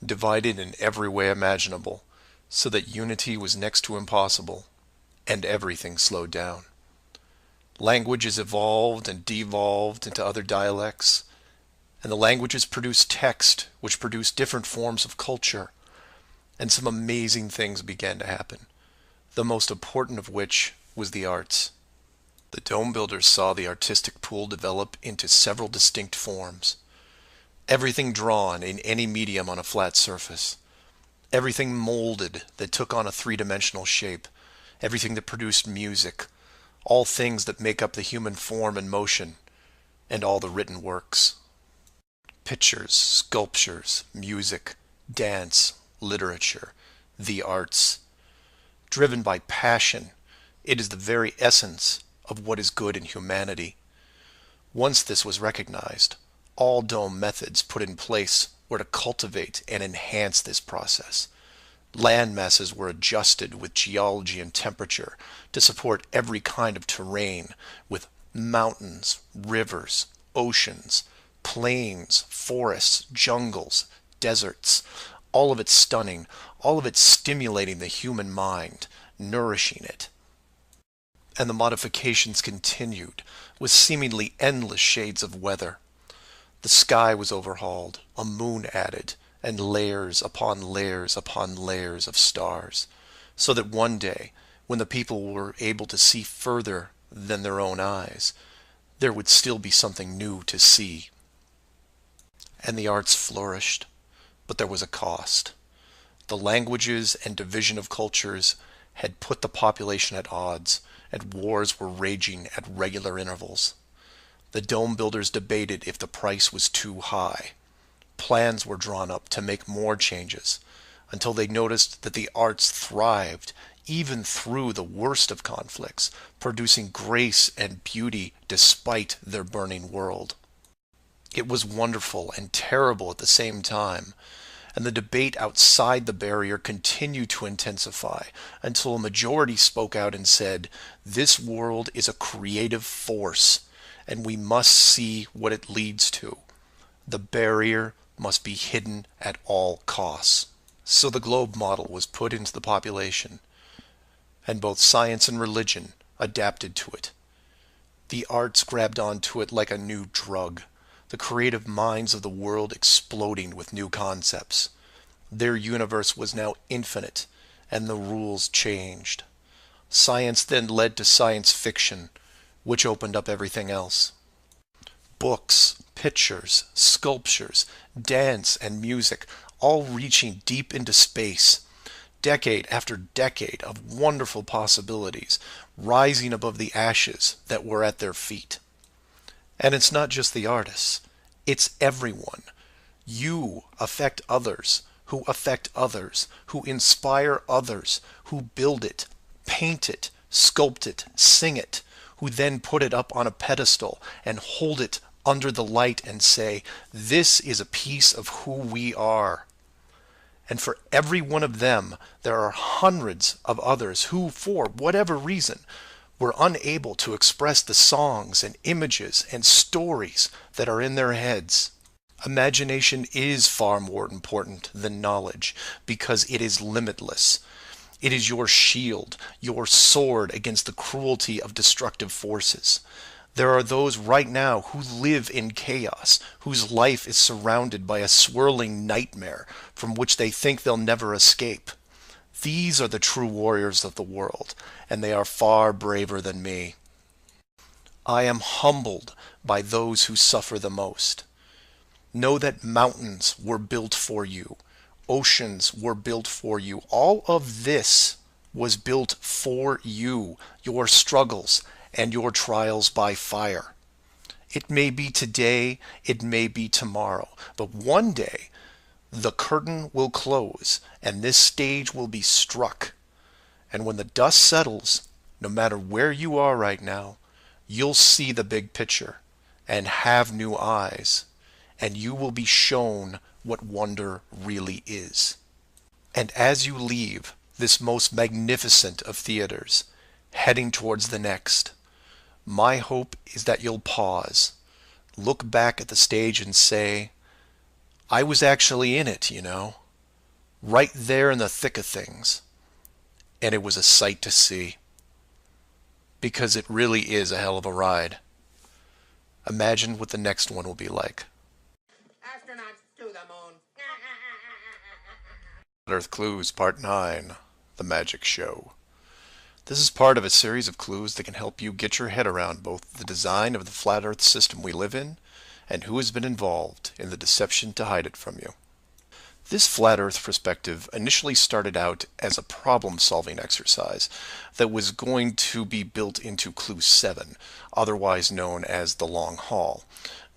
divided in every way imaginable, so that unity was next to impossible, and everything slowed down. Languages evolved and devolved into other dialects, and the languages produced text, which produced different forms of culture, and some amazing things began to happen, the most important of which was the arts. The dome builders saw the artistic pool develop into several distinct forms. Everything drawn in any medium on a flat surface. Everything molded that took on a three-dimensional shape. Everything that produced music. All things that make up the human form and motion. And all the written works. Pictures, sculptures, music, dance, literature, the arts. Driven by passion, it is the very essence of what is good in humanity. Once this was recognized, all dome methods put in place were to cultivate and enhance this process. Land masses were adjusted with geology and temperature to support every kind of terrain, with mountains, rivers, oceans, plains, forests, jungles, deserts, all of it stunning, all of it stimulating the human mind, nourishing it. And the modifications continued, with seemingly endless shades of weather. The sky was overhauled, a moon added, and layers upon layers upon layers of stars, so that one day, when the people were able to see further than their own eyes, there would still be something new to see. And the arts flourished, but there was a cost. The languages and division of cultures had put the population at odds, and wars were raging at regular intervals. The dome builders debated if the price was too high. Plans were drawn up to make more changes, until they noticed that the arts thrived even through the worst of conflicts, producing grace and beauty despite their burning world. It was wonderful and terrible at the same time, and the debate outside the barrier continued to intensify until a majority spoke out and said, "This world is a creative force, and we must see what it leads to. The barrier must be hidden at all costs." So the globe model was put into the population, and both science and religion adapted to it. The arts grabbed onto it like a new drug. the creative minds of the world exploding with new concepts. Their universe was now infinite, and the rules changed. Science then led to science fiction, which opened up everything else. Books, pictures, sculptures, dance, and music, all reaching deep into space. Decade after decade of wonderful possibilities, rising above the ashes that were at their feet. And it's not just the artists, it's everyone. You affect others, who affect others, who inspire others, who build it, paint it, sculpt it, sing it, who then put it up on a pedestal and hold it under the light and say, this is a piece of who we are. And for every one of them, there are hundreds of others who, for whatever reason, were unable to express the songs and images and stories that are in their heads. Imagination is far more important than knowledge because it is limitless. It is your shield, your sword against the cruelty of destructive forces. There are those right now who live in chaos, whose life is surrounded by a swirling nightmare from which they think they'll never escape. These are the true warriors of the world, and they are far braver than me. I am humbled by those who suffer the most. Know that mountains were built for you. Oceans were built for you. All of this was built for you, your struggles, and your trials by fire. It may be today, it may be tomorrow, but one day the curtain will close and this stage will be struck. And when the dust settles, no matter where you are right now, you'll see the big picture and have new eyes, and you will be shown what wonder really is. And as you leave this most magnificent of theaters, heading towards the next, my hope is that you'll pause, look back at the stage and say, I was actually in it, you know, right there in the thick of things, and it was a sight to see. Because it really is a hell of a ride. Imagine what the next one will be like. Astronauts to the moon. Earth Clues Part 9, The Magic Show. This is part of a series of clues that can help you get your head around both the design of the flat Earth system we live in and who has been involved in the deception to hide it from you. This flat Earth perspective initially started out as a problem-solving exercise that was going to be built into Clue 7, otherwise known as the Long Haul.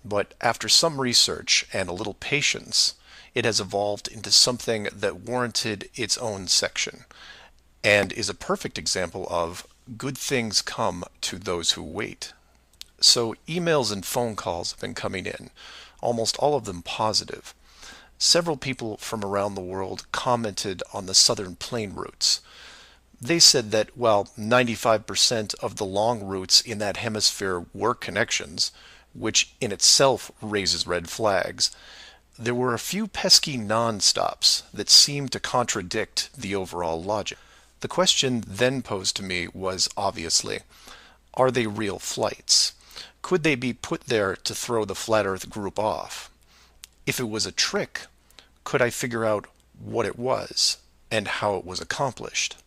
But after some research and a little patience, it has evolved into something that warranted its own section, and is a perfect example of good things come to those who wait. So emails and phone calls have been coming in, almost all of them positive. Several people from around the world commented on the southern plane routes. They said that while 95% of the long routes in that hemisphere were connections, which in itself raises red flags, there were a few pesky non-stops that seemed to contradict the overall logic. The question then posed to me was obviously, are they real flights? Could they be put there to throw the Flat Earth group off? If it was a trick, could I figure out what it was and how it was accomplished?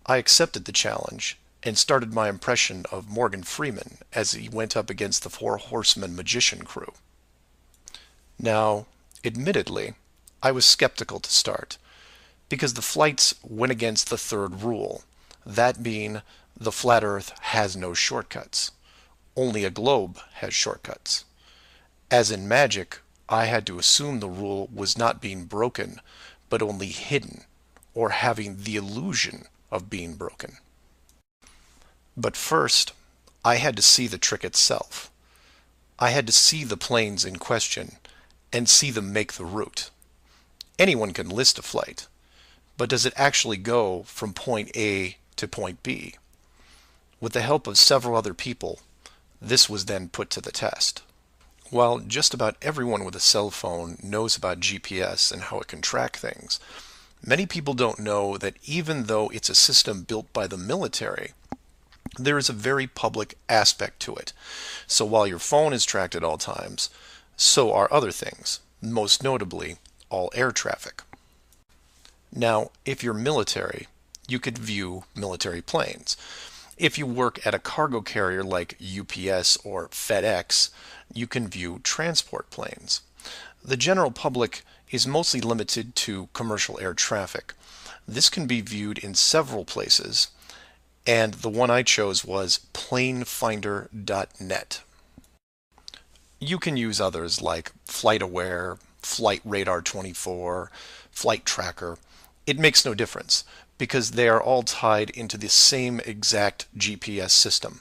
I accepted the challenge and started my impression of Morgan Freeman as he went up against the Four Horsemen magician crew. Now, admittedly, I was skeptical to start, because the flights went against the third rule, that being the flat Earth has no shortcuts. Only a globe has shortcuts. As in magic, I had to assume the rule was not being broken, but only hidden, or having the illusion of being broken. But first, I had to see the trick itself. I had to see the planes in question, and see them make the route. Anyone can list a flight, but does it actually go from point A to point B? With the help of several other people, this was then put to the test. While just about everyone with a cell phone knows about GPS and how it can track things, many people don't know that even though it's a system built by the military, there is a very public aspect to it. So while your phone is tracked at all times, So are other things, most notably all air traffic. Now, if you're military, you could view military planes. If you work at a cargo carrier like UPS or FedEx, you can view transport planes. The general public is mostly limited to commercial air traffic. This can be viewed in several places, and the one I chose was planefinder.net. You can use others like FlightAware, Flight Radar 24, Flight Tracker. It makes no difference because they are all tied into the same exact GPS system.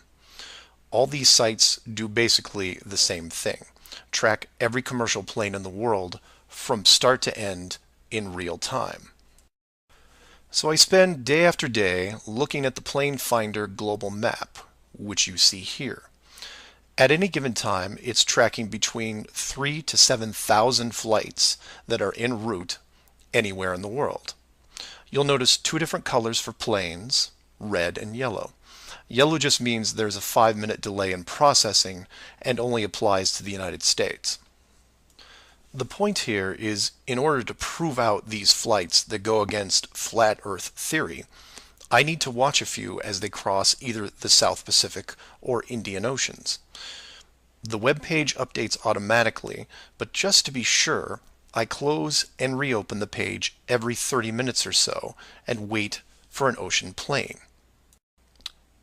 All these sites do basically the same thing: track every commercial plane in the world from start to end in real time. So I spend day after day looking at the Plane Finder global map, which you see here. At any given time, it's tracking between 3,000 to 7,000 flights that are en route anywhere in the world. You'll notice two different colors for planes, red and yellow. Yellow just means there's a 5-minute delay in processing and only applies to the United States. The point here is, in order to prove out these flights that go against flat Earth theory, I need to watch a few as they cross either the South Pacific or Indian Oceans. The web page updates automatically, but just to be sure, I close and reopen the page every 30 minutes or so and wait for an ocean plane.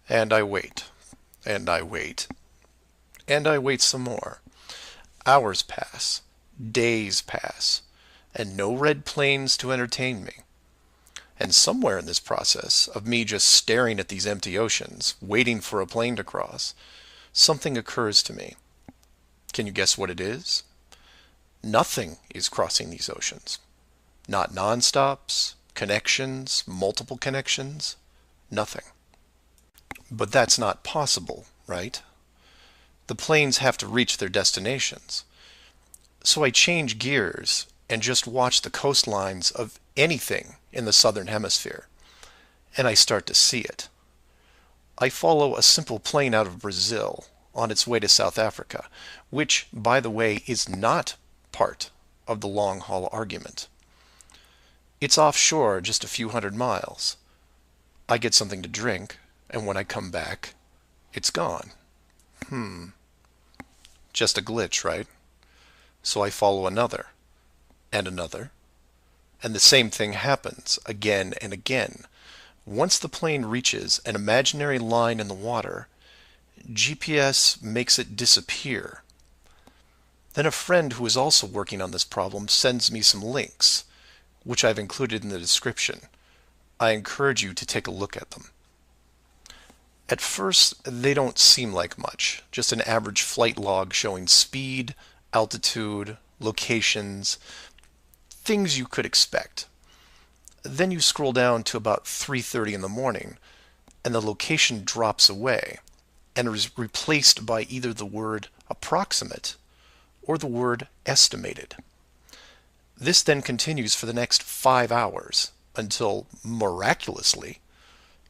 And I wait, and I wait, and I wait some more. Hours pass, days pass, and no red planes to entertain me. And somewhere in this process of me just staring at these empty oceans, waiting for a plane to cross, something occurs to me. Can you guess what it is? Nothing is crossing these oceans. Not non-stops, connections, multiple connections, nothing. But that's not possible, right? The planes have to reach their destinations. So I change gears and just watch the coastlines of anything in the southern hemisphere, and I start to see it. I follow a simple plane out of Brazil on its way to South Africa, which, by the way, is not part of the long-haul argument. It's offshore just a few hundred miles. I get something to drink, and when I come back, it's gone. Just a glitch, right? So I follow another, and another, and the same thing happens again and again. Once the plane reaches an imaginary line in the water, GPS makes it disappear. Then a friend who is also working on this problem sends me some links, which I've included in the description. I encourage you to take a look at them. At first, they don't seem like much, just an average flight log showing speed, altitude, locations, things you could expect. Then you scroll down to about 3:30 in the morning, and the location drops away and is replaced by either the word approximate or the word estimated. This then continues for the next 5 hours until, miraculously,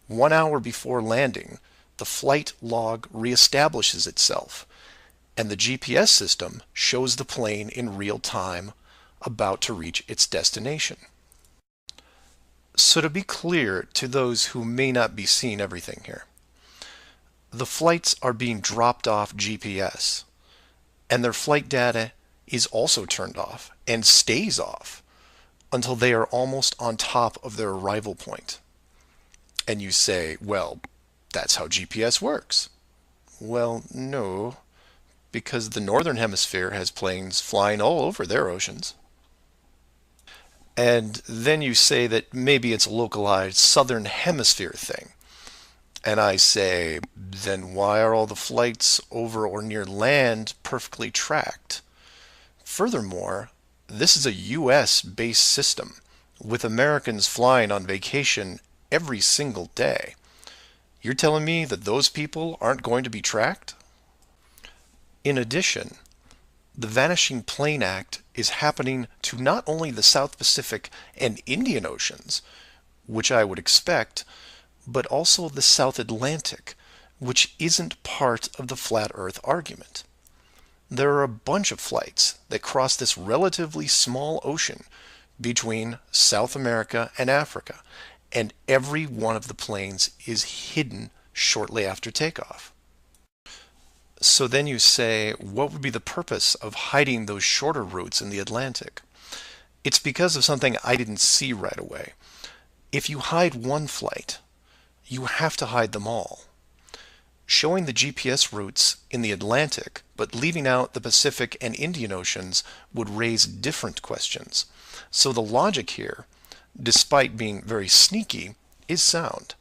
1 hour before landing, the flight log reestablishes itself, and the GPS system shows the plane in real time about to reach its destination. So to be clear to those who may not be seeing everything here, the flights are being dropped off GPS, and their flight data is also turned off and stays off until they are almost on top of their arrival point. And you say, well, that's how GPS works. Well, no, because the northern hemisphere has planes flying all over their oceans. And then you say that maybe it's a localized southern hemisphere thing. And I say, then why are all the flights over or near land perfectly tracked? Furthermore, this is a US-based system with Americans flying on vacation every single day. You're telling me that those people aren't going to be tracked? In addition, the Vanishing Plane Act is happening to not only the South Pacific and Indian Oceans, which I would expect, but also the South Atlantic, which isn't part of the flat Earth argument. there are a bunch of flights that cross this relatively small ocean between South America and Africa, and every one of the planes is hidden shortly after takeoff. So then you say, what would be the purpose of hiding those shorter routes in the Atlantic? It's because of something I didn't see right away. If you hide one flight, you have to hide them all. Showing the GPS routes in the Atlantic, but leaving out the Pacific and Indian Oceans would raise different questions. So the logic here, despite being very sneaky, is sound.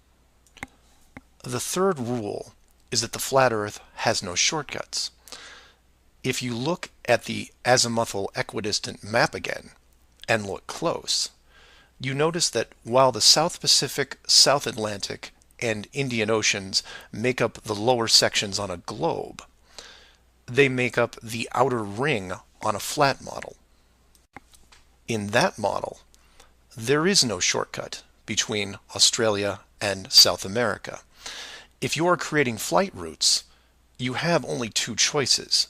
The third rule is that the flat Earth has no shortcuts. If you look at the azimuthal equidistant map again, and look close, you notice that while the South Pacific, South Atlantic, and Indian Oceans make up the lower sections on a globe, they make up the outer ring on a flat model. In that model, there is no shortcut between Australia and South America. If you are creating flight routes, you have only two choices.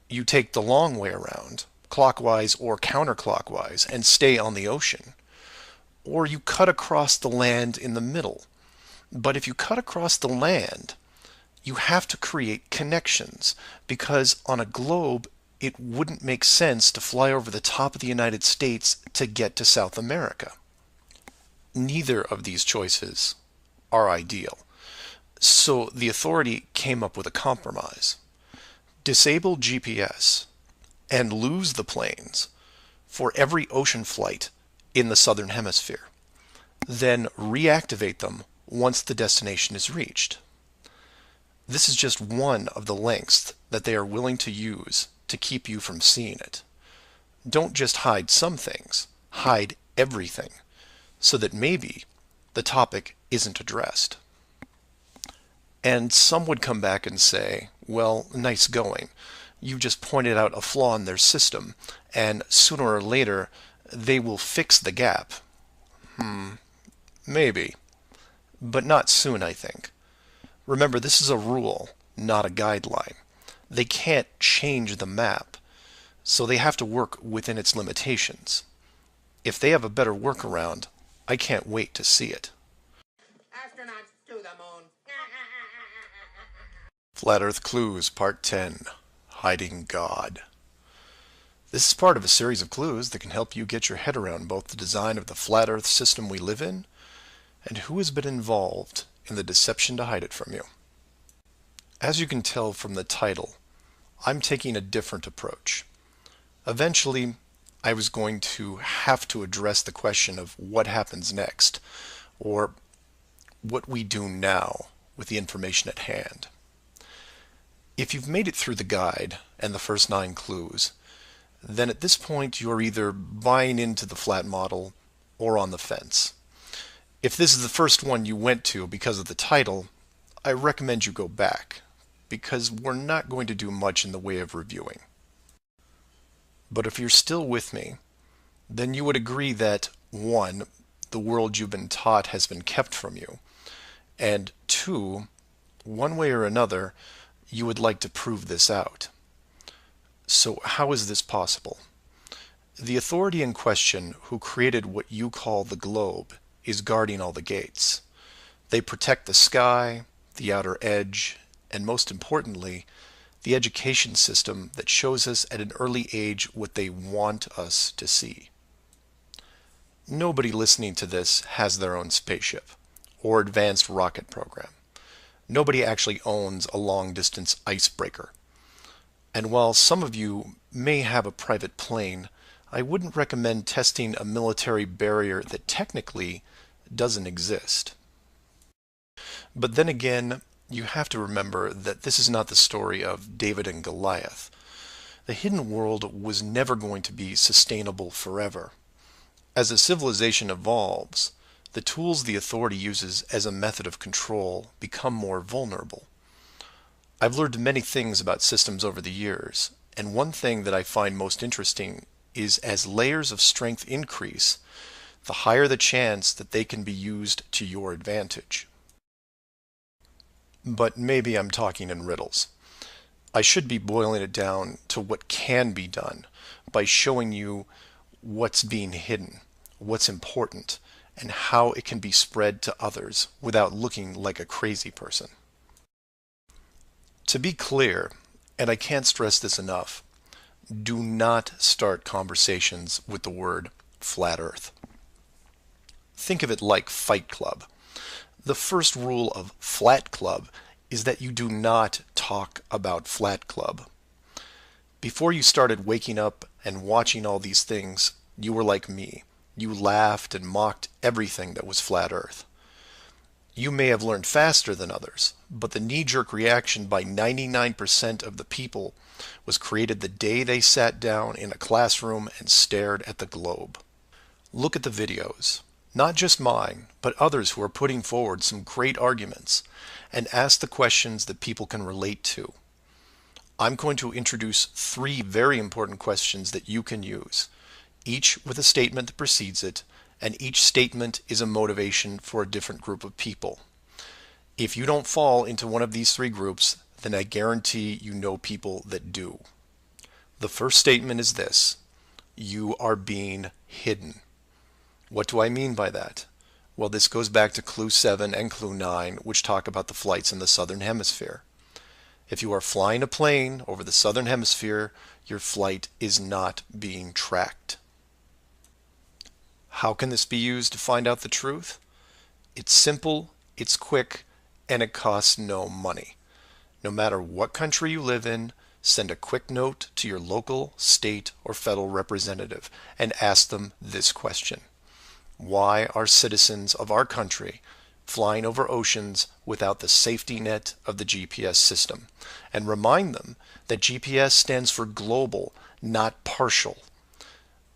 You take the long way around, clockwise or counterclockwise, and stay on the ocean. Or you cut across the land in the middle. But if you cut across the land, you have to create connections, because on a globe, it wouldn't make sense to fly over the top of the United States to get to South America. Neither of these choices are ideal. So the authority came up with a compromise. Disable GPS and lose the planes for every ocean flight in the southern hemisphere. Then reactivate them once the destination is reached. This is just one of the lengths that they are willing to use to keep you from seeing it. Don't just hide some things, hide everything, so that maybe the topic isn't addressed. And some would come back and say, well, nice going. You just pointed out a flaw in their system, and sooner or later they will fix the gap. Maybe. But not soon, I think. Remember, this is a rule, not a guideline. They can't change the map, so they have to work within its limitations. If they have a better workaround, I can't wait to see it. Astronauts to the moon. Flat Earth Clues, Part 10, Hiding God. This is part of a series of clues that can help you get your head around both the design of the flat Earth system we live in and who has been involved in the deception to hide it from you. As you can tell from the title, I'm taking a different approach. Eventually, I was going to have to address the question of what happens next, or what we do now with the information at hand. If you've made it through the guide and the first 9 clues, then at this point you're either buying into the flat model or on the fence. If this is the first one you went to because of the title, I recommend you go back, because we're not going to do much in the way of reviewing. But if you're still with me, then you would agree that 1, the world you've been taught has been kept from you, and 2, one way or another, you would like to prove this out. So how is this possible? The authority in question who created what you call the globe is guarding all the gates. They protect the sky, the outer edge, and most importantly, the education system that shows us at an early age what they want us to see. Nobody listening to this has their own spaceship or advanced rocket program. Nobody actually owns a long-distance icebreaker. And while some of you may have a private plane, I wouldn't recommend testing a military barrier that technically doesn't exist. But then again, you have to remember that this is not the story of David and Goliath. The hidden world was never going to be sustainable forever. As a civilization evolves, the tools the authority uses as a method of control become more vulnerable. I've learned many things about systems over the years, and one thing that I find most interesting is as layers of strength increase, the higher the chance that they can be used to your advantage. But maybe I'm talking in riddles. I should be boiling it down to what can be done by showing you what's being hidden, what's important, and how it can be spread to others without looking like a crazy person. To be clear, and I can't stress this enough, do not start conversations with the word flat earth. Think of it like Fight Club. The first rule of Flat Club is that you do not talk about Flat Club. Before you started waking up and watching all these things, you were like me. You laughed and mocked everything that was flat earth. You may have learned faster than others, but the knee-jerk reaction by 99% of the people was created the day they sat down in a classroom and stared at the globe. Look at the videos, not just mine, but others who are putting forward some great arguments, and ask the questions that people can relate to. I'm going to introduce 3 very important questions that you can use, each with a statement that precedes it, and each statement is a motivation for a different group of people. If you don't fall into one of these 3 groups, then I guarantee you know people that do. The first statement is this: you are being hidden. What do I mean by that? Well, this goes back to Clue 7 and Clue 9, which talk about the flights in the Southern Hemisphere. If you are flying a plane over the Southern Hemisphere, your flight is not being tracked. How can this be used to find out the truth? It's simple, it's quick, and it costs no money. No matter what country you live in, send a quick note to your local, state, or federal representative and ask them this question: why are citizens of our country flying over oceans without the safety net of the GPS system? And remind them that GPS stands for global, not partial.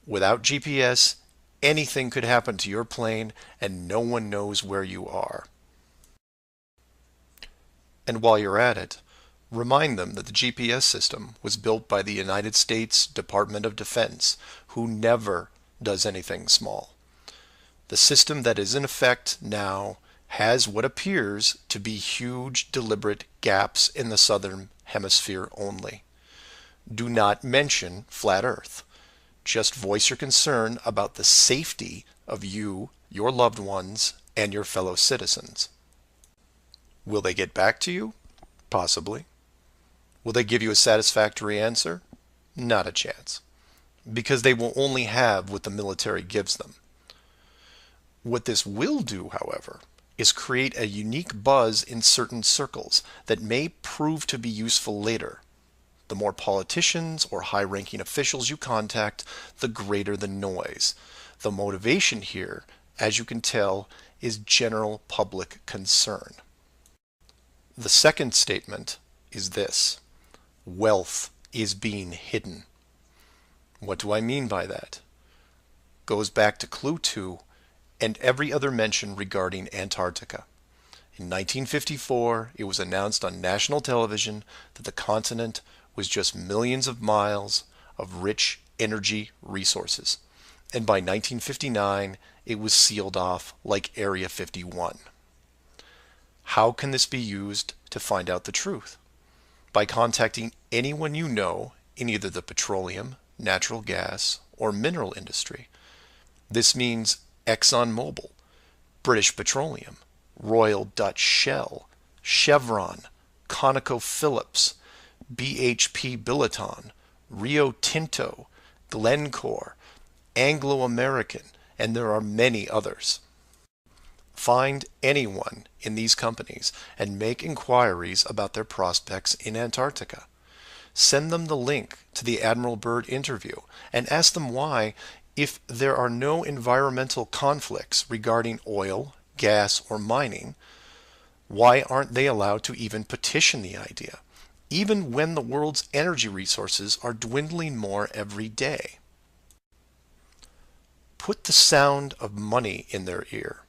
Without GPS, anything could happen to your plane and no one knows where you are. And while you're at it, remind them that the GPS system was built by the United States Department of Defense, who never does anything small. The system that is in effect now has what appears to be huge, deliberate gaps in the Southern Hemisphere only. Do not mention flat Earth. Just voice your concern about the safety of you, your loved ones, and your fellow citizens. Will they get back to you? Possibly. Will they give you a satisfactory answer? Not a chance. Because they will only have what the military gives them. What this will do, however, is create a unique buzz in certain circles that may prove to be useful later. The more politicians or high-ranking officials you contact, the greater the noise. The motivation here, as you can tell, is general public concern. The second statement is this: wealth is being hidden. What do I mean by that? Goes back to Clue 2 and every other mention regarding Antarctica. In 1954, it was announced on national television that the continent was just millions of miles of rich energy resources. And by 1959, it was sealed off like Area 51. How can this be used to find out the truth? By contacting anyone you know in either the petroleum, natural gas, or mineral industry. This means ExxonMobil, British Petroleum, Royal Dutch Shell, Chevron, ConocoPhillips, BHP Billiton, Rio Tinto, Glencore, Anglo American, and there are many others. Find anyone in these companies and make inquiries about their prospects in Antarctica. Send them the link to the Admiral Byrd interview and ask them why, if there are no environmental conflicts regarding oil, gas, or mining, why aren't they allowed to even petition the idea, even when the world's energy resources are dwindling more every day? Put the sound of money in their ear.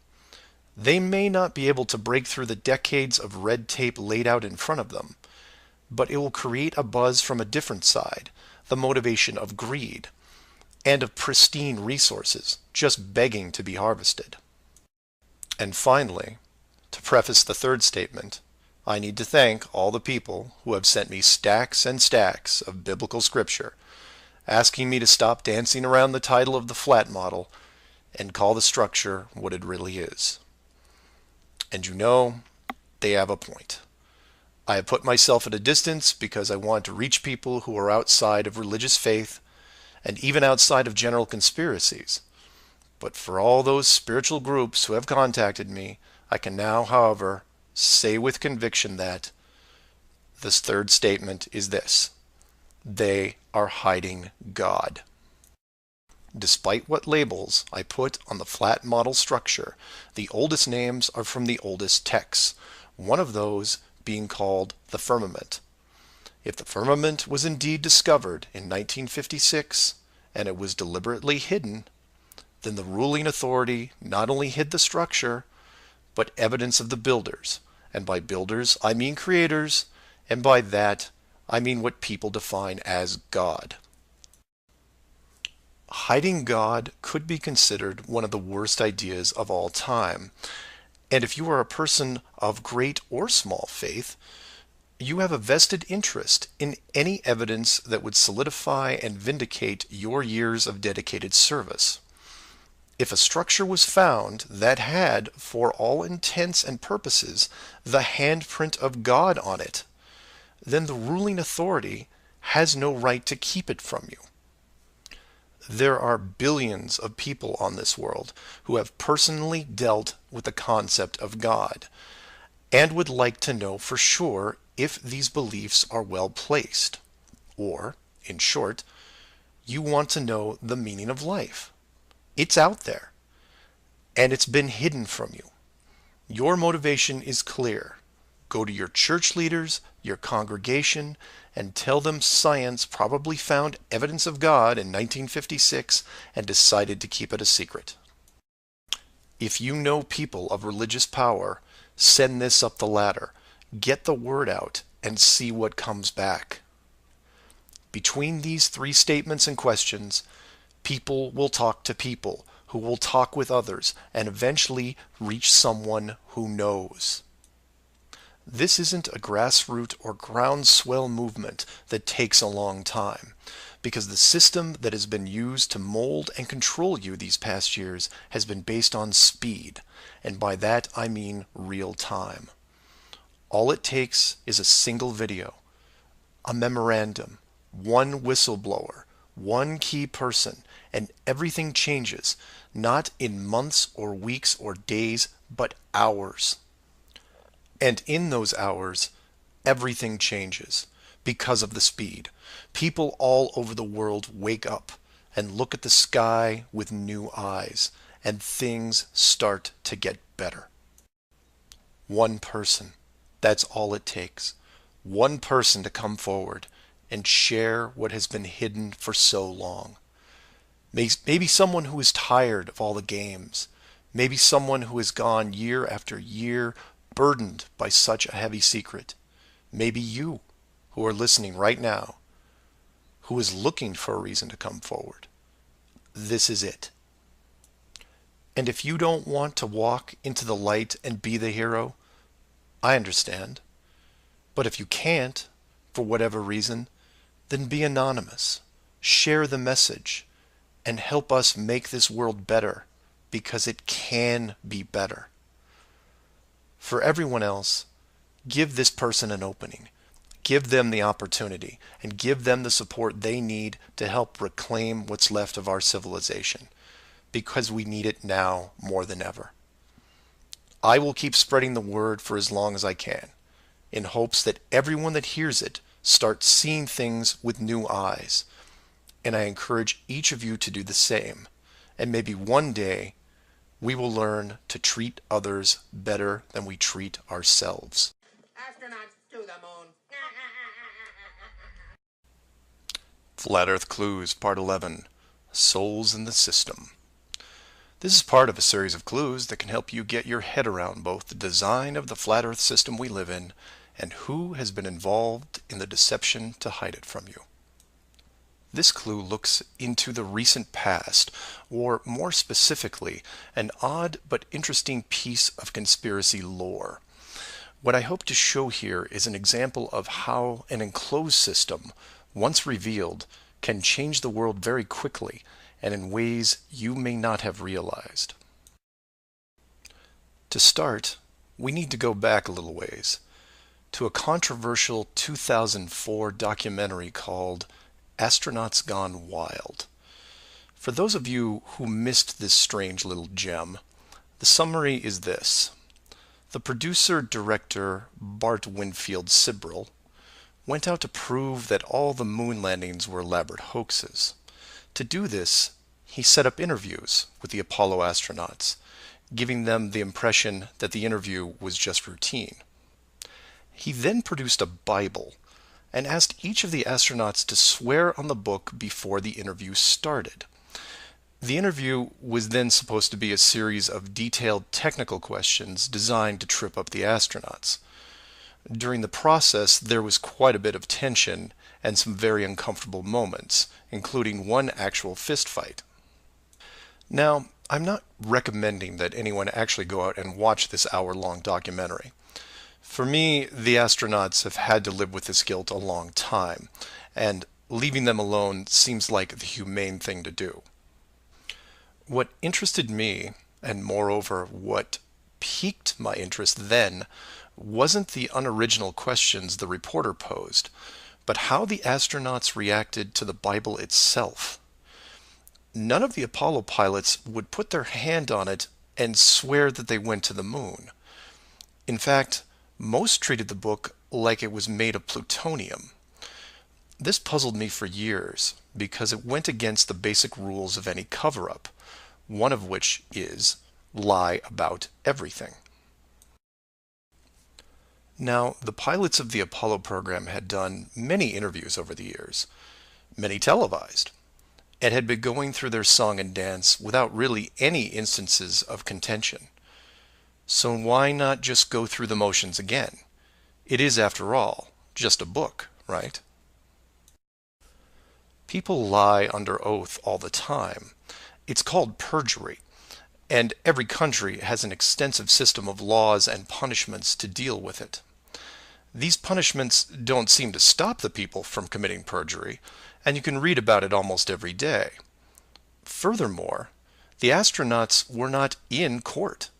They may not be able to break through the decades of red tape laid out in front of them, but it will create a buzz from a different side, the motivation of greed, and of pristine resources just begging to be harvested. And finally, to preface the third statement, I need to thank all the people who have sent me stacks and stacks of biblical scripture, asking me to stop dancing around the title of the flat model and call the structure what it really is. And you know, they have a point. I have put myself at a distance because I want to reach people who are outside of religious faith and even outside of general conspiracies. But for all those spiritual groups who have contacted me, I can now, however, say with conviction that this third statement is this: they are hiding God. Despite what labels I put on the flat model structure, the oldest names are from the oldest texts, one of those being called the firmament. If the firmament was indeed discovered in 1956 and it was deliberately hidden, then the ruling authority not only hid the structure, but evidence of the builders. And by builders, I mean creators, and by that, I mean what people define as God. Hiding God could be considered one of the worst ideas of all time. And if you are a person of great or small faith, you have a vested interest in any evidence that would solidify and vindicate your years of dedicated service. If a structure was found that had, for all intents and purposes, the handprint of God on it, then the ruling authority has no right to keep it from you. There are billions of people on this world who have personally dealt with the concept of God and would like to know for sure if these beliefs are well placed. Or, in short, you want to know the meaning of life. It's out there, and it's been hidden from you. Your motivation is clear. Go to your church leaders, your congregation, and tell them science probably found evidence of God in 1956 and decided to keep it a secret. If you know people of religious power, send this up the ladder. Get the word out and see what comes back. Between these three statements and questions, people will talk to people who will talk with others and eventually reach someone who knows. This isn't a grassroots or groundswell movement that takes a long time, because the system that has been used to mold and control you these past years has been based on speed, and by that I mean real time. All it takes is a single video, a memorandum, one whistleblower, one key person, and everything changes, not in months or weeks or days, but hours. And in those hours, everything changes because of the speed. People all over the world wake up and look at the sky with new eyes, and things start to get better. One person, that's all it takes. One person to come forward and share what has been hidden for so long. Maybe someone who is tired of all the games. Maybe someone who has gone year after year burdened by such a heavy secret. Maybe you, who are listening right now, who is looking for a reason to come forward. This is it. And if you don't want to walk into the light and be the hero, I understand. But if you can't, for whatever reason, then be anonymous. Share the message and help us make this world better, because it can be better. For everyone else, give this person an opening. Give them the opportunity and give them the support they need to help reclaim what's left of our civilization, because we need it now more than ever. I will keep spreading the word for as long as I can, in hopes that everyone that hears it starts seeing things with new eyes. And I encourage each of you to do the same. And maybe one day we will learn to treat others better than we treat ourselves. Astronauts to the moon. Flat Earth Clues, Part 11, Souls in the System. This is part of a series of clues that can help you get your head around both the design of the flat Earth system we live in and who has been involved in the deception to hide it from you. This clue looks into the recent past, or more specifically, an odd but interesting piece of conspiracy lore. What I hope to show here is an example of how an enclosed system, once revealed, can change the world very quickly and in ways you may not have realized. To start, we need to go back a little ways to a controversial 2004 documentary called Astronauts Gone Wild. For those of you who missed this strange little gem, the summary is this. The producer-director Bart Winfield Sibrel went out to prove that all the moon landings were elaborate hoaxes. To do this, he set up interviews with the Apollo astronauts, giving them the impression that the interview was just routine. He then produced a Bible and asked each of the astronauts to swear on the book before the interview started. The interview was then supposed to be a series of detailed technical questions designed to trip up the astronauts. During the process, there was quite a bit of tension and some very uncomfortable moments, including one actual fist fight. Now, I'm not recommending that anyone actually go out and watch this hour-long documentary. For me, the astronauts have had to live with this guilt a long time, and leaving them alone seems like the humane thing to do. What interested me, and moreover what piqued my interest then, wasn't the unoriginal questions the reporter posed, but how the astronauts reacted to the Bible itself. None of the Apollo pilots would put their hand on it and swear that they went to the moon. In fact, most treated the book like it was made of plutonium. This puzzled me for years because it went against the basic rules of any cover-up, one of which is lie about everything. Now, the pilots of the Apollo program had done many interviews over the years, many televised, and had been going through their song and dance without really any instances of contention. So why not just go through the motions again? It is, after all, just a book, right? People lie under oath all the time. It's called perjury, and every country has an extensive system of laws and punishments to deal with it. These punishments don't seem to stop the people from committing perjury, and you can read about it almost every day. Furthermore, the astronauts were not in court.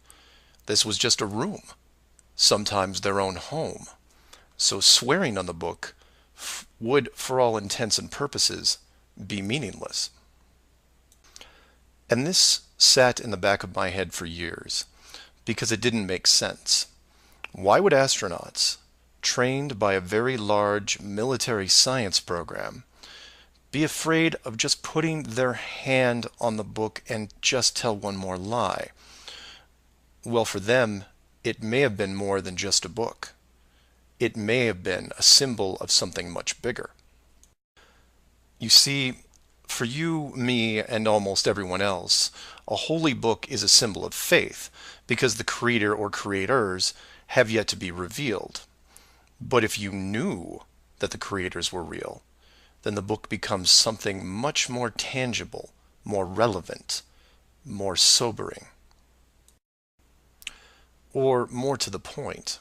This was just a room, sometimes their own home. So swearing on the book would, for all intents and purposes, be meaningless. And this sat in the back of my head for years, because it didn't make sense. Why would astronauts, trained by a very large military science program, be afraid of just putting their hand on the book and just tell one more lie? Well, for them, it may have been more than just a book. It may have been a symbol of something much bigger. You see, for you, me, and almost everyone else, a holy book is a symbol of faith, because the creator or creators have yet to be revealed. But if you knew that the creators were real, then the book becomes something much more tangible, more relevant, more sobering. Or more to the point,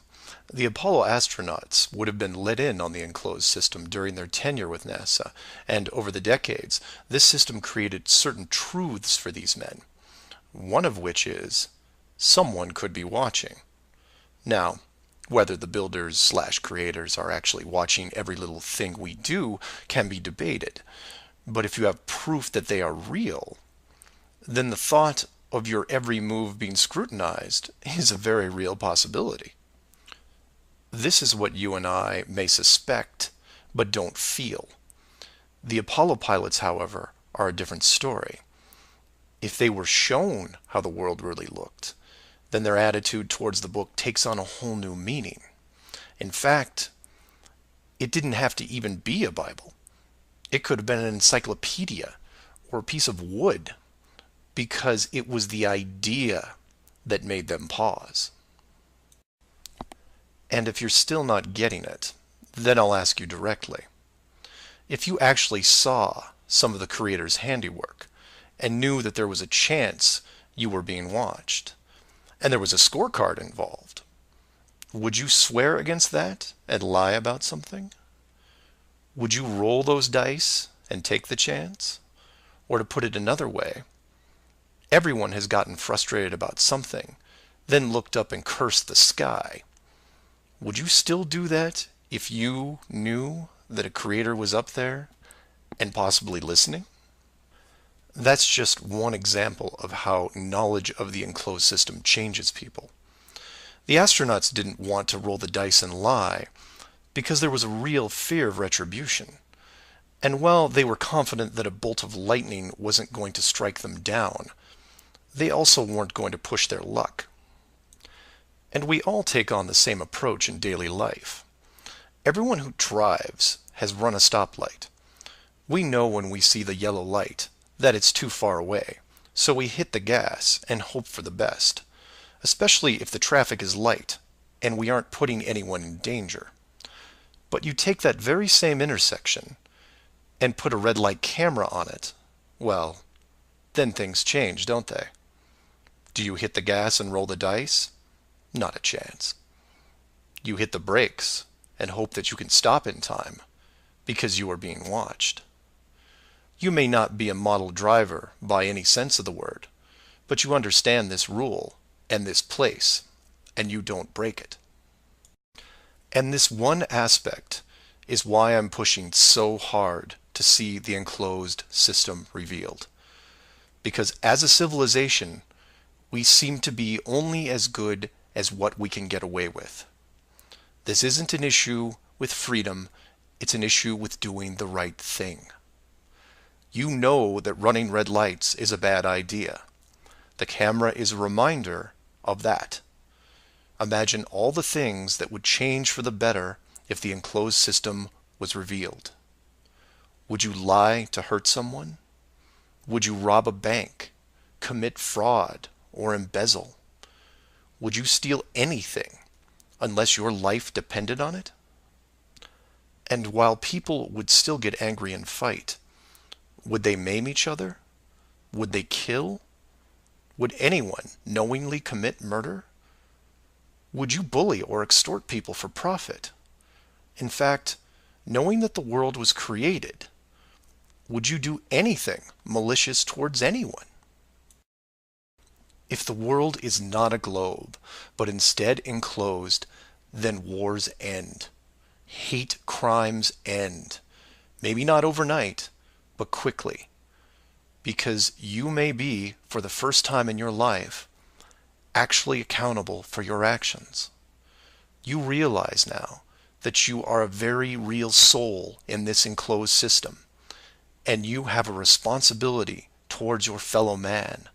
the Apollo astronauts would have been let in on the enclosed system during their tenure with NASA, and over the decades, this system created certain truths for these men, one of which is, someone could be watching. Now, whether the builders/creators are actually watching every little thing we do can be debated, but if you have proof that they are real, then the thought of your every move being scrutinized is a very real possibility. This is what you and I may suspect, but don't feel. The Apollo pilots, however, are a different story. If they were shown how the world really looked, then their attitude towards the book takes on a whole new meaning. In fact, it didn't have to even be a Bible. It could have been an encyclopedia or a piece of wood, because it was the idea that made them pause. And if you're still not getting it, then I'll ask you directly. If you actually saw some of the creators' handiwork and knew that there was a chance you were being watched, and there was a scorecard involved, Would you swear against that and lie about something? Would you roll those dice and take the chance? Or to put it another way, everyone has gotten frustrated about something, then looked up and cursed the sky. Would you still do that if you knew that a creator was up there and possibly listening? That's just one example of how knowledge of the enclosed system changes people. The astronauts didn't want to roll the dice and lie because there was a real fear of retribution. And while they were confident that a bolt of lightning wasn't going to strike them down, they also weren't going to push their luck. And we all take on the same approach in daily life. Everyone who drives has run a stoplight. We know when we see the yellow light that it's too far away, so we hit the gas and hope for the best, especially if the traffic is light and we aren't putting anyone in danger. But you take that very same intersection and put a red light camera on it, well, then things change, don't they? Do you hit the gas and roll the dice? Not a chance. You hit the brakes and hope that you can stop in time because you are being watched. You may not be a model driver by any sense of the word, but you understand this rule and this place, and you don't break it. And this one aspect is why I'm pushing so hard to see the enclosed system revealed. Because as a civilization, we seem to be only as good as what we can get away with. This isn't an issue with freedom, it's an issue with doing the right thing. You know that running red lights is a bad idea. The camera is a reminder of that. Imagine all the things that would change for the better if the enclosed system was revealed. Would you lie to hurt someone? Would you rob a bank, commit fraud, or embezzle? Would you steal anything unless your life depended on it? And while people would still get angry and fight, would they maim each other? Would they kill? Would anyone knowingly commit murder? Would you bully or extort people for profit? In fact, knowing that the world was created, would you do anything malicious towards anyone? If the world is not a globe, but instead enclosed, then wars end. Hate crimes end. Maybe not overnight, but quickly. Because you may be, for the first time in your life, actually accountable for your actions. You realize now that you are a very real soul in this enclosed system, and you have a responsibility towards your fellow man,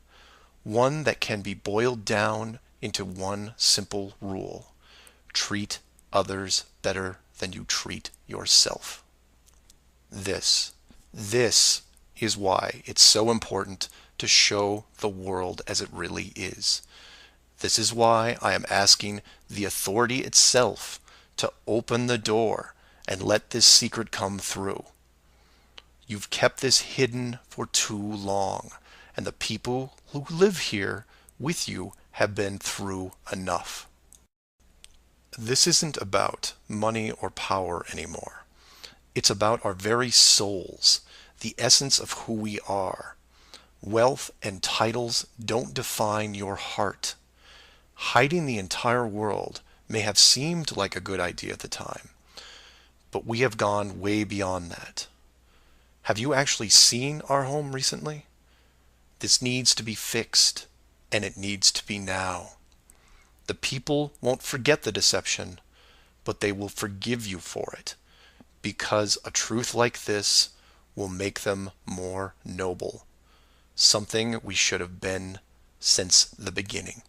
one that can be boiled down into one simple rule: treat others better than you treat yourself. This is why it's so important to show the world as it really is. This is why I am asking the authority itself to open the door and let this secret come through. You've kept this hidden for too long, and the people who live here with you have been through enough. This isn't about money or power anymore. It's about our very souls, the essence of who we are. Wealth and titles don't define your heart. Hiding the entire world may have seemed like a good idea at the time, but we have gone way beyond that. Have you actually seen our home recently? This needs to be fixed, and it needs to be now. The people won't forget the deception, but they will forgive you for it, because a truth like this will make them more noble, something we should have been since the beginning.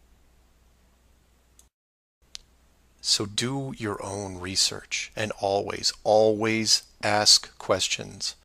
So do your own research, and always, always ask questions.